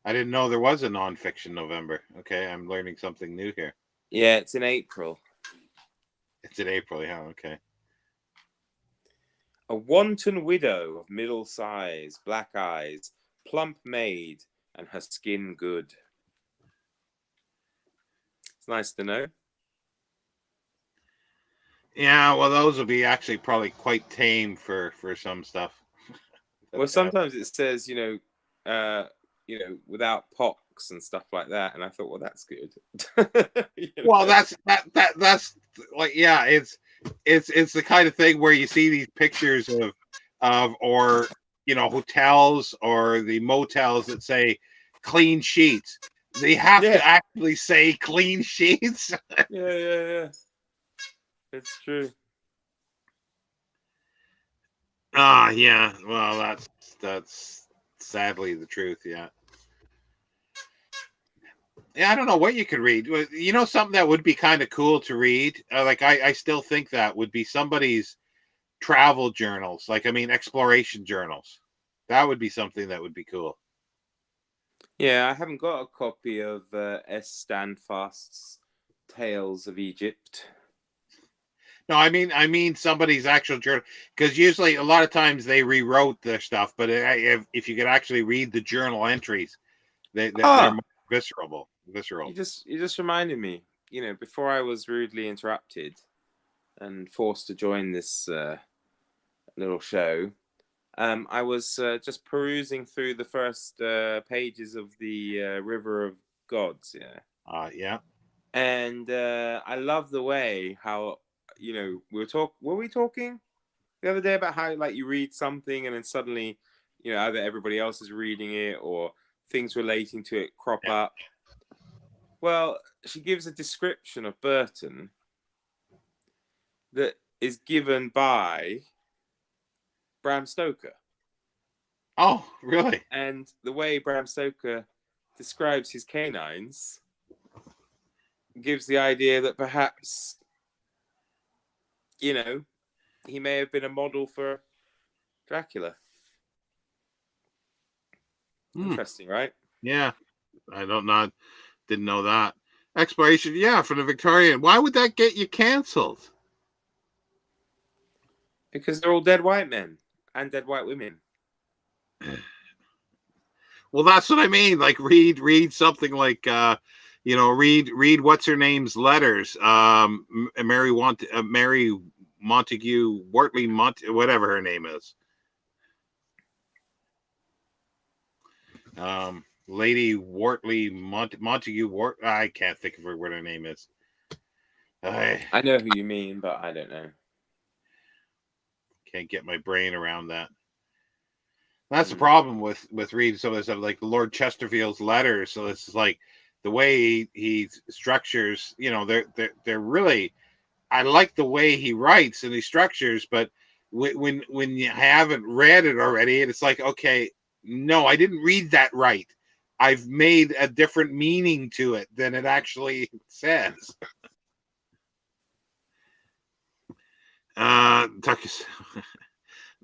I didn't know there was a non-fiction November. Okay, I'm learning something new here. Yeah, it's in April. It's in April, yeah, okay. A wanton widow of middle size, black eyes, plump maid, and her skin good. It's nice to know. Yeah, well, those will be actually probably quite tame for some stuff. Well, sometimes it says, you know, without pox and stuff like that, and I thought, well, that's good. You know? Well, that's like, yeah, it's the kind of thing where you see these pictures of or, you know, hotels or the motels that say clean sheets. They have to actually say clean sheets. Yeah. It's true. Yeah. Well, that's sadly the truth. Yeah. Yeah, I don't know what you could read. You know, something that would be kind of cool to read. Like I still think that would be somebody's travel journals. Like, I mean, exploration journals. That would be something that would be cool. Yeah, I haven't got a copy of S. Standfast's Tales of Egypt. No, I mean somebody's actual journal, because usually a lot of times they rewrote their stuff, but if you could actually read the journal entries, they're more visceral. You just reminded me, you know, before I was rudely interrupted and forced to join this little show, I was just perusing through the first pages of the River of Gods. Yeah. Yeah. And I love the way how, you know, were we talking the other day about how, like, you read something and then suddenly, you know, either everybody else is reading it or things relating to it crop up. Well, she gives a description of Burton that is given by Bram Stoker. Oh, really? And the way Bram Stoker describes his canines gives the idea that perhaps, you know, he may have been a model for Dracula. Interesting, right? Yeah. I didn't know that. Exploration, yeah, for the Victorian. Why would that get you canceled? Because they're all dead white men and dead white women. Well, that's what I mean. Like read something like read what's her name's letters. Mary Montague Wortley whatever her name is. Lady Wortley Montague I can't think of what her name is. I know who you mean, but I don't know. Can't get my brain around that. That's the problem with reading some of this stuff, like Lord Chesterfield's letters. So it's like the way he structures. They're really. I like the way he writes and he structures, but when you haven't read it already, it's like, okay, no, I didn't read that right. I've made a different meaning to it than it actually says.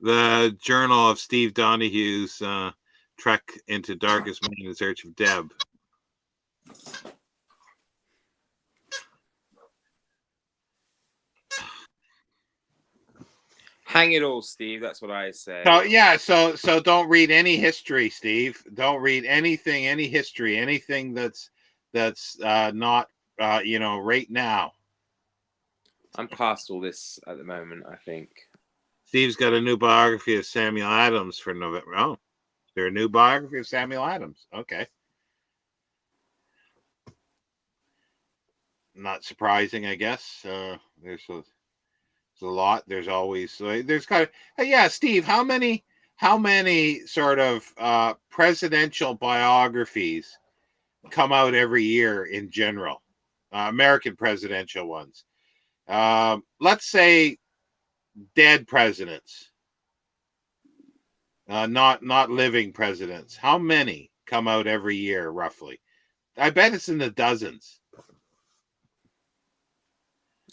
The Journal of Steve Donahue's Trek into Darkest Maine in Search of Deb. Hang it all, Steve. That's what I say. So don't read any history, Steve. Don't read anything, any history, anything that's not right now. I'm past all this at the moment, I think. Steve's got a new biography of Samuel Adams for November. Oh, is there a new biography of Samuel Adams? Okay. Not surprising, I guess. There's a lot. There's always there's kind of Steve. How many sort of presidential biographies come out every year in general? American presidential ones. Let's say dead presidents, not living presidents. How many come out every year, roughly? I bet it's in the dozens.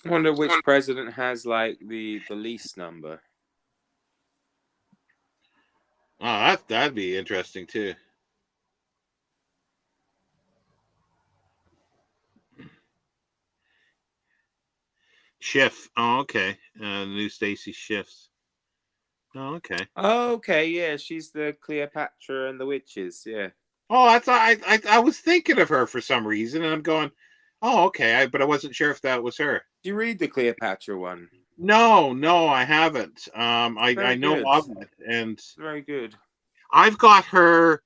I wonder which president has like the least number. Oh, that'd be interesting too. Schiff. Oh, okay. New Stacy Schiff's. Oh, okay. Oh, okay, yeah, she's the Cleopatra and the witches, yeah. Oh, I was thinking of her for some reason, and I'm going, oh, okay, but I wasn't sure if that was her. Did you read the Cleopatra one? No, I haven't. I know of it, and very good. I've got her,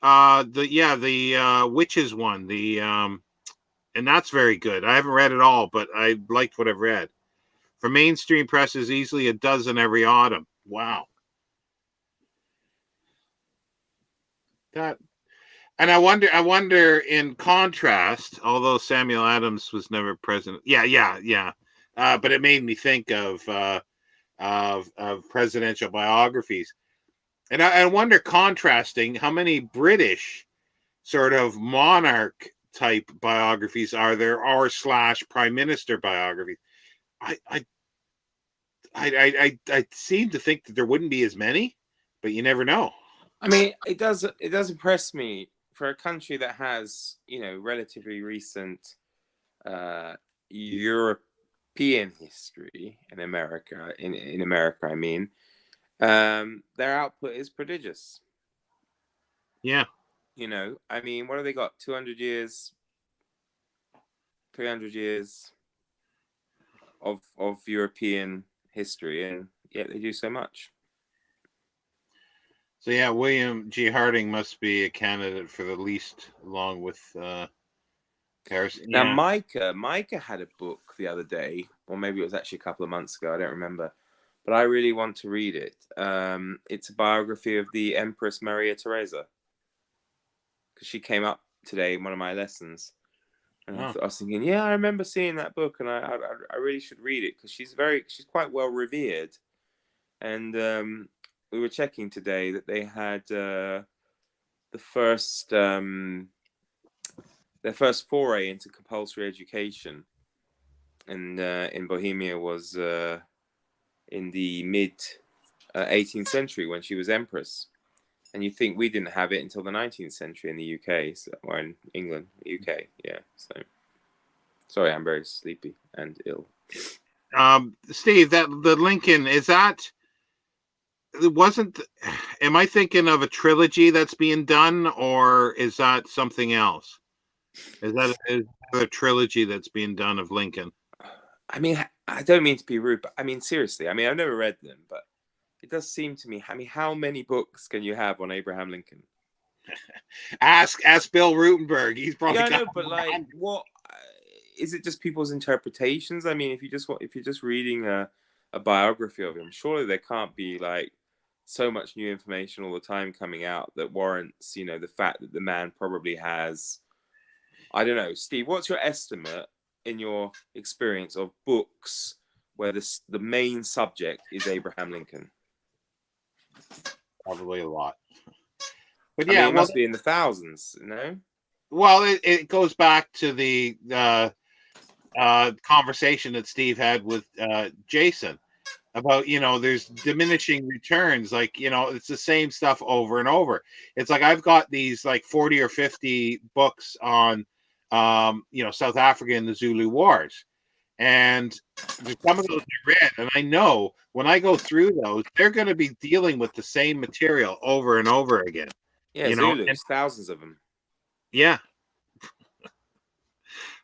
the witches one, and that's very good. I haven't read it all, but I liked what I've read. For mainstream presses, easily a dozen every autumn. Wow. That, and I wonder in contrast, although Samuel Adams was never president. Yeah. But it made me think of presidential biographies. And I wonder, contrasting, how many British sort of monarch type biographies are there, or / prime minister biographies? I seem to think that there wouldn't be as many, but you never know. I mean, it does impress me for a country that has, relatively recent European history in America. In America, I mean, their output is prodigious. Yeah. I mean, what have they got? 200 years, 300 years of European history, and yet they do so much. So yeah, William G. Harding must be a candidate for the least, along with Harrison. Now, Micah had a book the other day, or maybe it was actually a couple of months ago. I don't remember, but I really want to read it. It's a biography of the Empress Maria Theresa, because she came up today in one of my lessons, and I was thinking, yeah, I remember seeing that book, and I really should read it, because she's quite well revered, and we were checking today that they had their first foray into compulsory education, and in Bohemia was in the mid 18th century when she was empress. And you think we didn't have it until the 19th century in the UK, or in England, UK, yeah. So, sorry, I'm very sleepy and ill. Steve, that the Lincoln, is that it wasn't? Am I thinking of a trilogy that's being done, or is that something else? Is that a trilogy that's being done of Lincoln? I mean, I don't mean to be rude, but I mean seriously. I mean, I've never read them, but it does seem to me. I mean, how many books can you have on Abraham Lincoln? Ask Bill Rutenberg. He's probably Yeah, I got know, but like, what is it? Just people's interpretations? I mean, if you're just reading a biography of him, surely there can't be like so much new information all the time coming out that warrants, the fact that the man probably has. I don't know, Steve. What's your estimate in your experience of books where the main subject is Abraham Lincoln? probably a lot. But I mean, yeah, it must be in the thousands, you know? well, it goes back to the conversation that Steve had with Jason about, there's diminishing returns. Like, it's the same stuff over and over. It's like I've got these like 40 or 50 books on, South Africa and the Zulu Wars. And there's some of those I read, and I know when I go through those, they're going to be dealing with the same material over and over again. Yeah, And Zulus, thousands of them. yeah,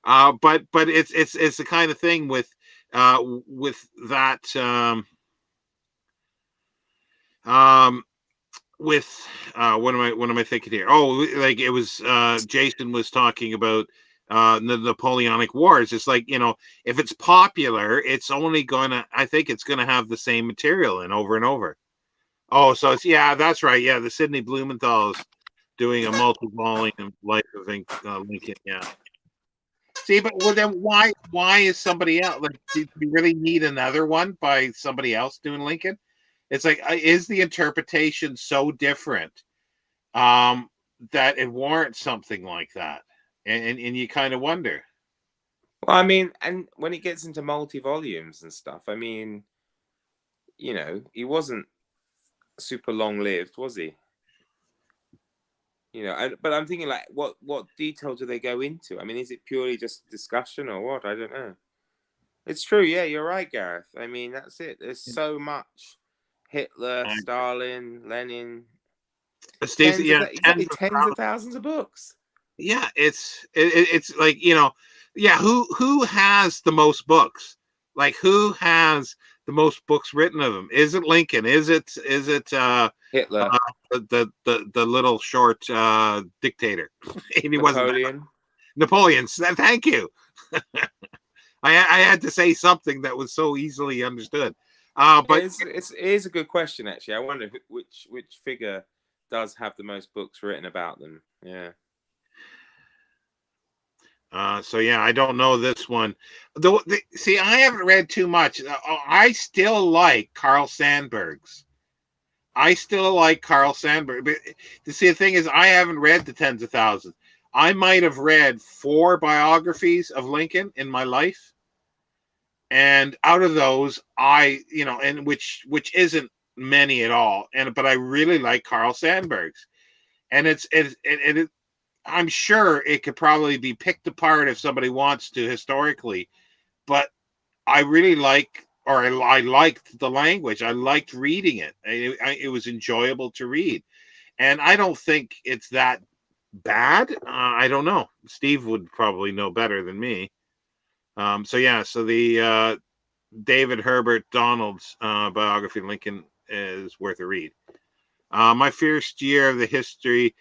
but it's the kind of thing with that um with what am I thinking here? Oh, like it was Jason was talking about the Napoleonic Wars. It's like, if it's popular, it's only gonna, I think it's gonna have the same material and over. Oh, so it's, yeah, that's right. Yeah, the Sidney Blumenthal's doing a multi-volume life of Lincoln. Yeah. See, but well, then why is somebody else, like? Do we really need another one by somebody else doing Lincoln? It's like, is the interpretation so different um, that it warrants something like that? And you kind of wonder. Well, I mean, and when it gets into multi volumes and stuff, I mean, he wasn't super long lived, was he? But I'm thinking like, what detail do they go into? I mean, is it purely just discussion or what? I don't know. It's true, yeah, you're right, Gareth. I mean, that's it. There's so much Hitler, Stalin, Lenin, Stacey, yeah, tens of thousands of books. Yeah, it's like, yeah, who has the most books? Like, who has the most books written of him? Is it Lincoln? Is it Hitler, the little short dictator? And he wasn't Napoleon. Thank you. I had to say something that was so easily understood. But it is a good question, actually. I wonder which figure does have the most books written about them. Yeah. So yeah, I don't know this one. See, I haven't read too much. I still like Carl Sandburg's. But see, the thing is, I haven't read the Tens of Thousands. I might have read 4 biographies of Lincoln in my life, and out of those, and which isn't many at all. But I really like Carl Sandburg's, and I'm sure it could probably be picked apart if somebody wants to historically, but I really I liked the language. I liked reading it. It was enjoyable to read, and I don't think it's that bad. I don't know. Steve would probably know better than me. So yeah, so the David Herbert Donald's biography of Lincoln is worth a read. My first year of the history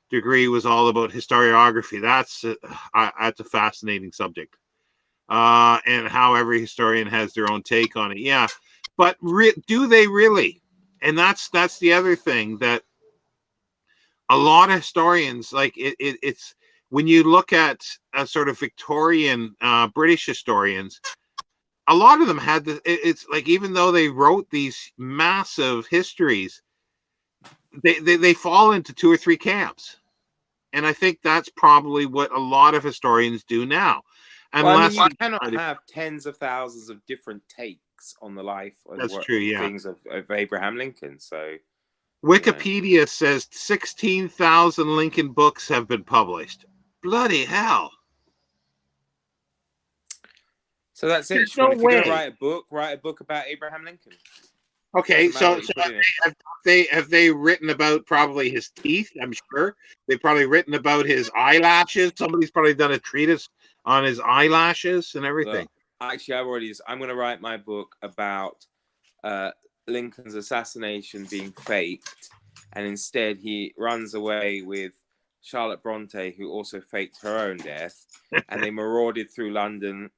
degree was all about historiography. That's a fascinating subject, and how every historian has their own take on it. Yeah, but do they really? And that's the other thing, that a lot of historians, like it's when you look at sort of Victorian British historians, a lot of them had it's like, even though they wrote these massive histories, they fall into 2 or 3 camps. And I think that's probably what a lot of historians do now. Unless you cannot have tens of thousands of different takes on the life and things of Abraham Lincoln. So Wikipedia says 16,000 Lincoln books have been published. Bloody hell. So that's it, There's Sean. no If you're going to way. write a book about Abraham Lincoln. Okay, Doesn't matter so what you put in it. have they written about probably his teeth? I'm sure they've probably written about his eyelashes. Somebody's probably done a treatise on his eyelashes and everything. Well, actually, I'm going to write my book about Lincoln's assassination being faked, and instead he runs away with Charlotte Bronte, who also faked her own death, and they marauded through London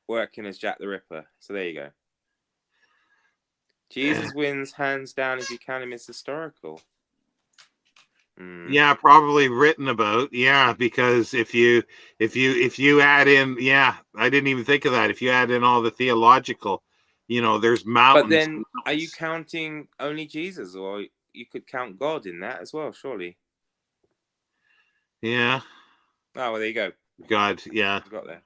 working as Jack the Ripper. So there you go. Jesus wins hands down if you count him as historical. Yeah, probably written about. Yeah, because if you add in, yeah, I didn't even think of that. If you add in all the theological, there's mountains. But then, are you counting only Jesus, or you could count God in that as well? Surely. Yeah. Oh, well, there you go. God, yeah. You got there.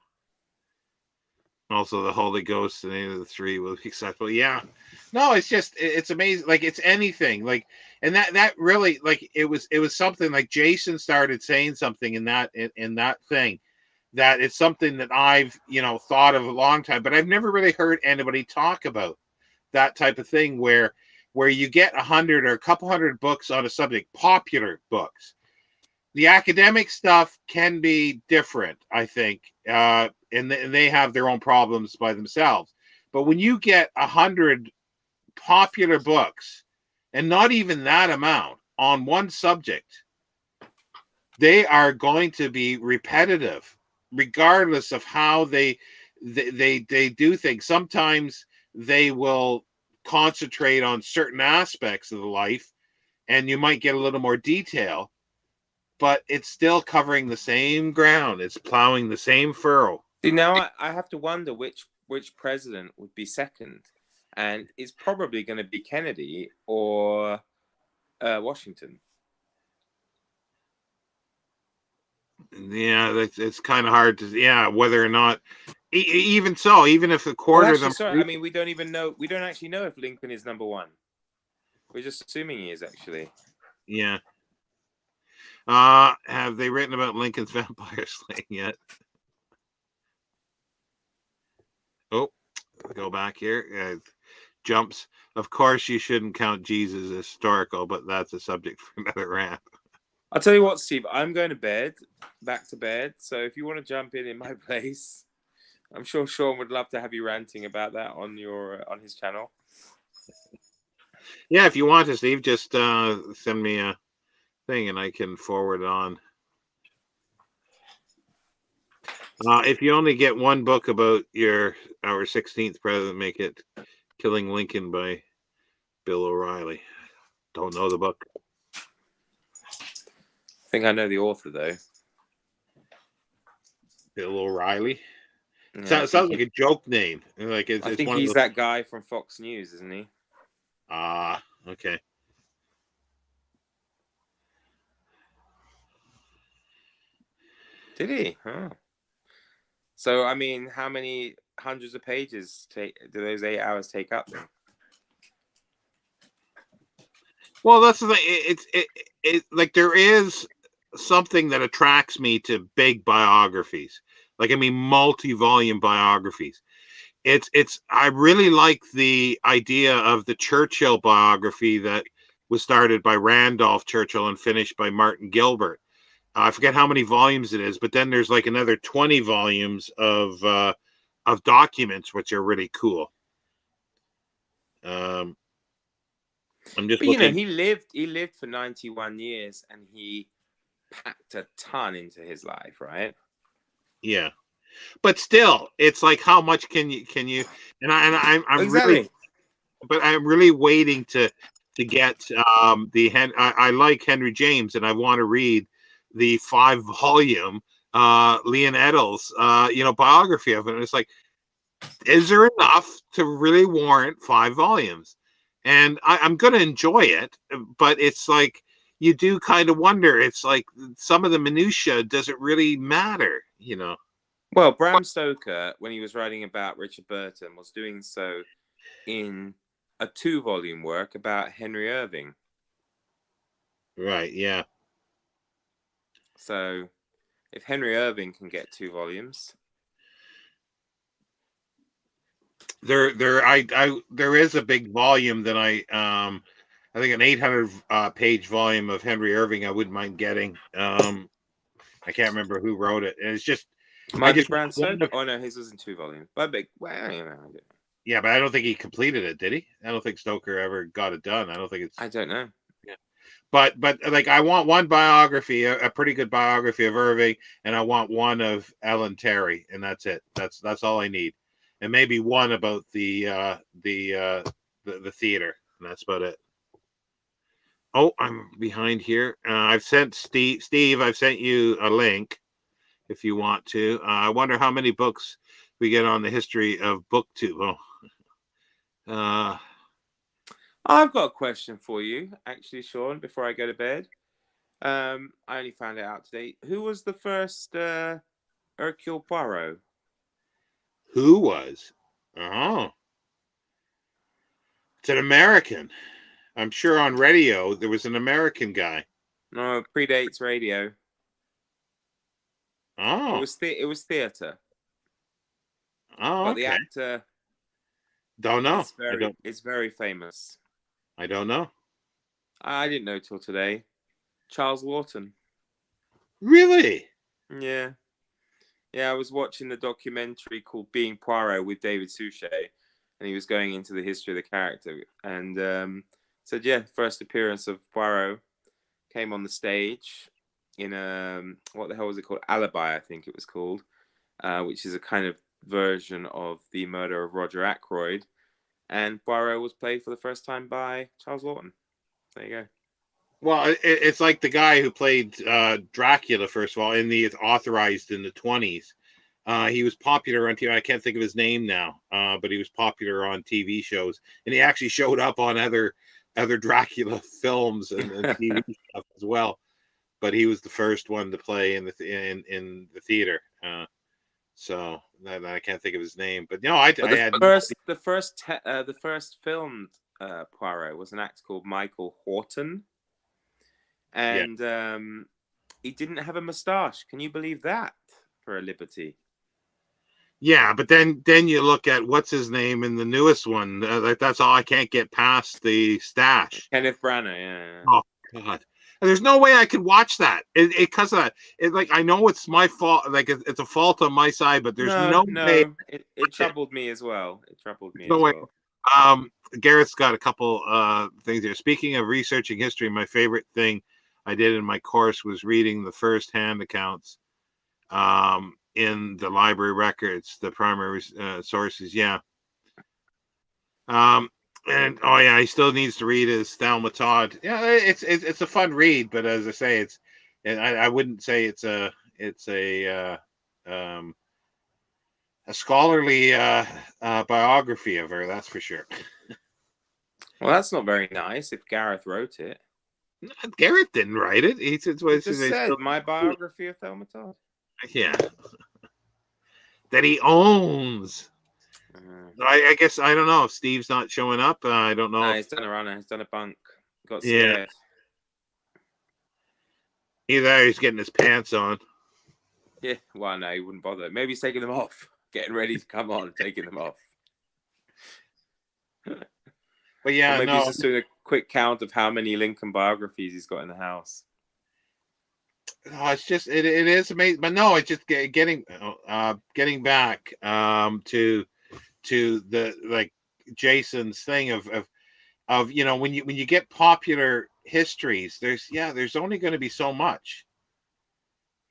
Also, the Holy Ghost and any of the three will be acceptable. Yeah. No, it's amazing. Like, it's anything. Like, and that really, like, it was something like Jason started saying something in that thing, that it's something that I've thought of a long time, but I've never really heard anybody talk about that type of thing where you get 100 or a couple hundred books on a subject, popular books. The academic stuff can be different, I think, and they have their own problems by themselves. But when you get 100 popular books, and not even that amount on one subject, they are going to be repetitive, regardless of how they do things. Sometimes they will concentrate on certain aspects of the life, and you might get a little more detail, but it's still covering the same ground. It's plowing the same furrow. See, now I have to wonder which president would be second, and it's probably going to be Kennedy or Washington. Yeah, it's kind of hard to. Yeah, whether or not. Even so, even if a quarter of them. Sorry, I mean, we don't actually know if Lincoln is number one. We're just assuming he is, actually. Yeah. Have they written about Lincoln's vampire slaying yet? Oh, go back here. Jumps. Of course, you shouldn't count Jesus as historical, but that's a subject for another rant. I'll tell you what, Steve. I'm going to bed, back to bed. So if you want to jump in my place, I'm sure Sean would love to have you ranting about that on his channel. Yeah, if you want to, Steve, just send me a thing and I can forward on. If you only get one book about our 16th president, make it Killing Lincoln by Bill O'Reilly. Don't know the book. I think I know the author, though. Bill O'Reilly. Yeah, sounds like a joke name. Like I think he's that guy from Fox News, isn't he? Okay. Did he? Huh. So, I mean, how many hundreds of pages do those 8 hours take up then? Well, that's the thing. It's like there is something that attracts me to big biographies. Like, I mean, multi-volume biographies. I really like the idea of the Churchill biography that was started by Randolph Churchill and finished by Martin Gilbert. I forget how many volumes it is, but then there's like another 20 volumes of documents, which are really cool. I'm just looking. He lived for 91 years, and he packed a ton into his life, right? Yeah, but still, it's like, how much can you? And I'm exactly. really, but I'm really waiting to get I like Henry James, and I want to read the 5-volume Leon Eddles biography of it. And it's like, is there enough to really warrant 5 volumes? And I'm going to enjoy it, but it's like, you do kind of wonder. It's like some of the minutia doesn't really matter, Well, Bram Stoker, when he was writing about Richard Burton, was doing so in a 2-volume work about Henry Irving. Right, yeah. So if Henry Irving can get 2 volumes. There is a big volume that I think an 800 page volume of Henry Irving I wouldn't mind getting. I can't remember who wrote it. And it's just I Marty just want one Branstad? of, Oh no, his was in 2 volumes. But big. Well, you know, yeah, but I don't think he completed it, did he? I don't think Stoker ever got it done. I don't think it's. I don't know. Yeah. But like I want one biography, a pretty good biography of Irving, and I want one of Ellen Terry, and that's it. That's all I need, and maybe one about the theater, and that's about it. Oh, I'm behind here. I've sent Steve. I've sent you a link if you want to. I wonder how many books we get on the history of booktube. Oh, I've got a question for you, actually, Sean. Before I go to bed, I only found it out today. Who was the first Hercule Poirot? who was? Oh, it's an American. I'm sure on radio there was an American guy. No, it predates radio. Oh, It was theater. oh, But the okay. actor Don't know. is very famous. I don't know. I didn't know till today. Charles Wharton. Really? Yeah. Yeah, I was watching the documentary called Being Poirot with David Suchet, and he was going into the history of the character. And said, yeah, first appearance of Poirot came on the stage in what the hell was it called? Alibi, I think it was called, which is a kind of version of the murder of Roger Ackroyd. And Poirot was played for the first time by Charles Wharton. There you go. Well, it's like the guy who played Dracula, first of all, authorized in the 20s. He was popular on TV. I can't think of his name now, but he was popular on TV shows, and he actually showed up on other Dracula films and TV stuff as well. But he was the first one to play in the theater. So I can't think of his name, but no, I had the first filmed Poirot was an actor called Michael Horton, and he didn't have a moustache. Can you believe that for a liberty? Yeah, but then you look at what's his name in the newest one. That's all I can't get past the stash. Kenneth Branagh. Yeah. Oh God. There's no way I could watch that. Because of that. Like I know it's my fault. Like it's a fault on my side, but there's no way. It troubled me as well. It troubled me no as way. well. Garrett's got a couple things here. Speaking of researching history, my favorite thing I did in my course was reading the first-hand accounts in the library records, the primary sources. Yeah. And oh yeah, he still needs to read his Thelma Todd. Yeah, it's a fun read, but as I say, I wouldn't say it's a scholarly biography of her. That's for sure. Well, that's not very nice. If Gareth wrote it, Garrett didn't write it. He just said my biography of Thelma Todd. Yeah, that he owns. I guess I don't know. Steve's not showing up. I don't know. No, he's done a runner. He's done a bunk. Got scared. Either he's getting his pants on. Yeah. Well, no, he wouldn't bother. Maybe he's taking them off. Getting ready to come on, taking them off. But yeah, or maybe he's just doing a quick count of how many Lincoln biographies he's got in the house. Oh, it's just it is amazing. But no, it's just getting back to the like Jason's thing of when you get popular histories, there's only going to be so much,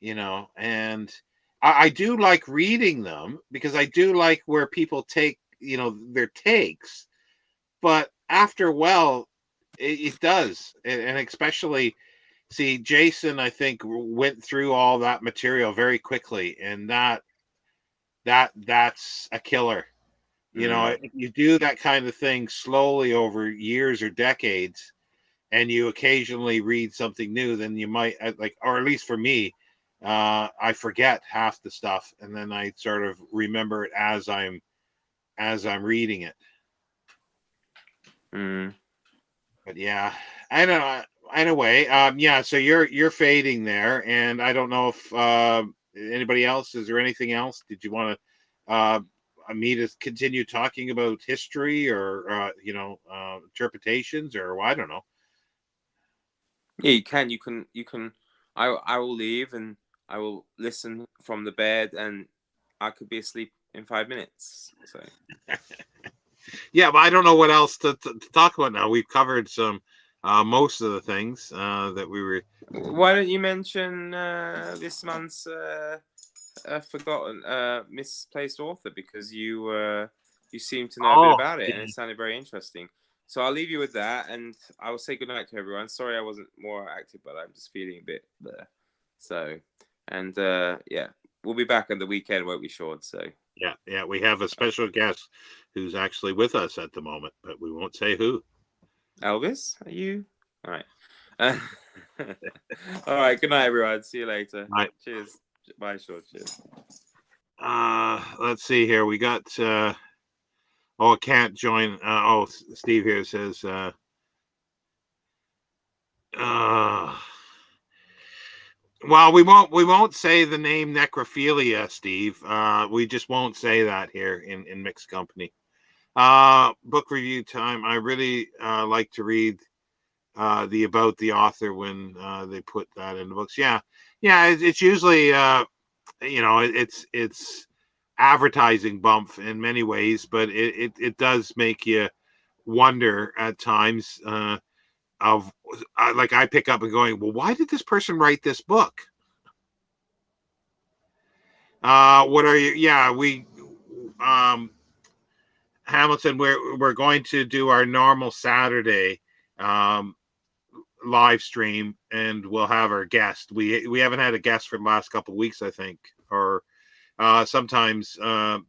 and I do like reading them because I do like where people take their takes, but after a while it does, and especially see Jason I think went through all that material very quickly, and that's a killer. If you do that kind of thing slowly over years or decades, and you occasionally read something new, then you might or at least for me, I forget half the stuff, and then I sort of remember it as I'm reading it. But yeah, I don't know. Anyway, yeah. So you're fading there, and I don't know if anybody else. Is there anything else? Did you want to? me to continue talking about history or interpretations, or well, I don't know. Yeah, you can. You can. I will leave and I will listen from the bed, and I could be asleep in 5 minutes. So. Yeah, but I don't know what else to talk about now. We've covered some most of the things that we were. Why don't you mention this month's forgotten misplaced author, because you seem to know a bit Oh, about it and it sounded very interesting. So I'll leave you with that, and I will say goodnight to everyone. Sorry I wasn't more active, but I'm just feeling a bit there. So, and yeah, we'll be back on the weekend, won't we, Sean? So yeah, we have a special guest who's actually with us at the moment, but we won't say who. Elvis, are you all right? All right. Good night, everyone. See you later. Right. Cheers. Bye, Sean. Cheers. Let's see here. We got. Can't join. Steve here says. Well, we won't say the name necrophilia, Steve. We just won't say that here in Mixed Company. Book review time. I really like to read the about the author when they put that in the books. Yeah. It's usually it's advertising bump in many ways, but it does make you wonder at times. Like I pick up and going, well, why did this person write this book? What are you? Yeah, we Hamilton. We're going to do our normal Saturday live stream, and we'll have our guest. We haven't had a guest for the last couple of weeks, I think, or sometimes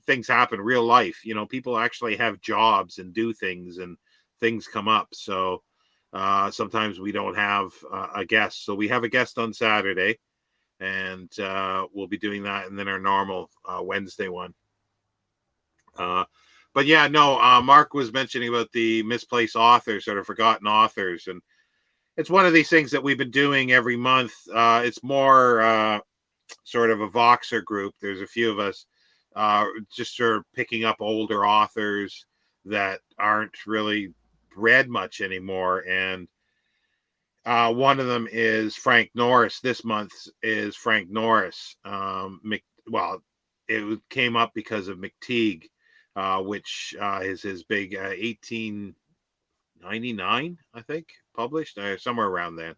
things happen in real life. People actually have jobs and do things, and things come up. So sometimes we don't have a guest. So we have a guest on Saturday, and we'll be doing that, and then our normal Wednesday one. But yeah, no, Mark was mentioning about the misplaced authors, or forgotten authors, and it's one of these things that we've been doing every month. It's more sort of a Voxer group. There's a few of us just sort of picking up older authors that aren't really read much anymore. And one of them is Frank Norris. This month is Frank Norris. It came up because of McTeague, which is his big 1899, I think, published somewhere around then.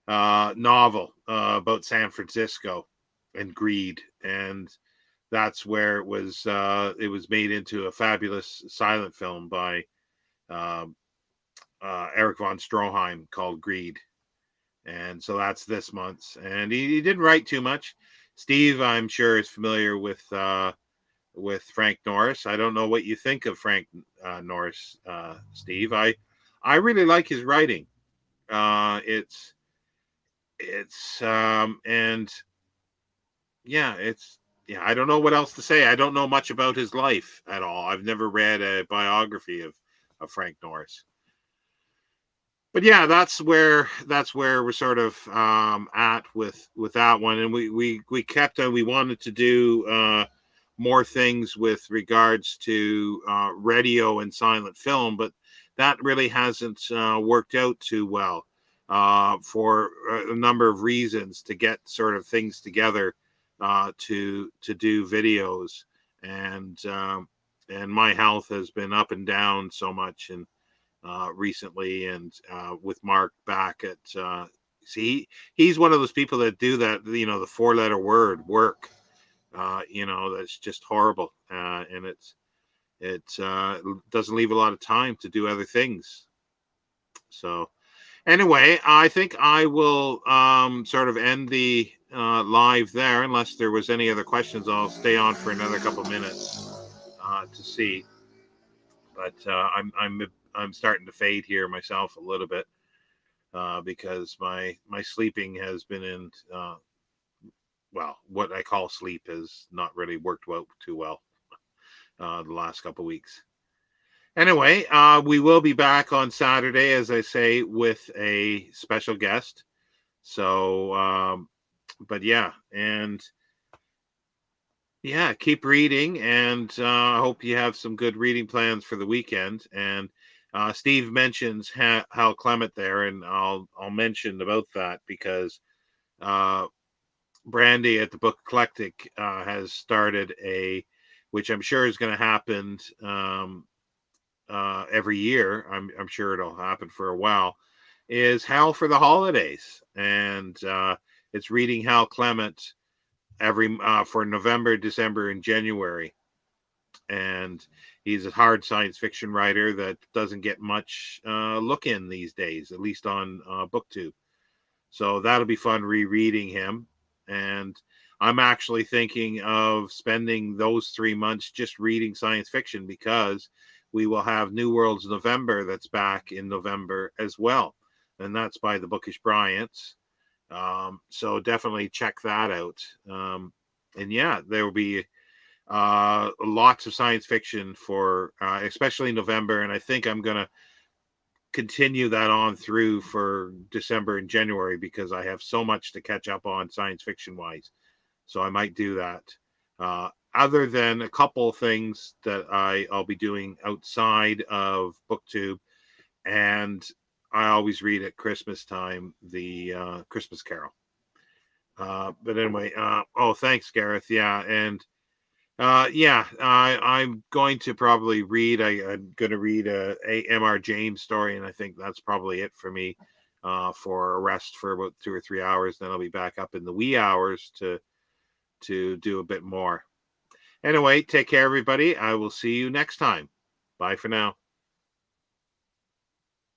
Novel about San Francisco and greed, and that's where it was made into a fabulous silent film by Eric von Stroheim called Greed. And so that's this month's, and he didn't write too much. Steve, I'm sure, is familiar with Frank Norris. I don't know what you think of Frank Norris, Steve. I really like his writing. It's and yeah, I don't know what else to say. I don't know much about his life at all. I've never read a biography of Frank Norris. But yeah, that's where we're sort of at with that one. And we kept on. We wanted to do more things with regards to radio and silent film, but that really hasn't worked out too well for a number of reasons, to get sort of things together to do videos. And my health has been up and down so much, and recently, and with Mark back at he's one of those people that do that, the 4-letter word work, that's just horrible, and it doesn't leave a lot of time to do other things. So anyway, I think I will sort of end the live there, unless there was any other questions. I'll stay on for another couple minutes to see, but I'm starting to fade here myself a little bit because my sleeping has been in what I call sleep has not really worked out too well the last couple of weeks. Anyway, we will be back on Saturday, as I say, with a special guest. So, but yeah, and Yeah, keep reading, and I hope you have some good reading plans for the weekend. And Steve mentions Hal Clement there, and I'll mention about that because uh, Brandy at the Book Eclectic has started which I'm sure is going to happen every year. I'm sure it'll happen for a while. Is Hal for the Holidays, and it's reading Hal Clement every for November, December, and January. And he's a hard science fiction writer that doesn't get much look in these days, at least on BookTube. So that'll be fun rereading him. And I'm actually thinking of spending those 3 months just reading science fiction because we will have New Worlds November that's back in November as well. And that's by the Bookish Bryants. So definitely check that out. And yeah, there will be lots of science fiction for especially November. And I think I'm going to continue that on through for December and January because I have so much to catch up on science fiction wise. So I might do that. Other than a couple things that I'll be doing outside of BookTube, and I always read at Christmas time the Christmas Carol. But anyway, oh, thanks, Gareth. Yeah, and yeah, I'm going to probably read. I'm going to read a M.R. James story, and I think that's probably it for me for a rest for about 2 or 3 hours. Then I'll be back up in the wee hours to do a bit more. Anyway, take care, everybody. I will see you next time. Bye for now.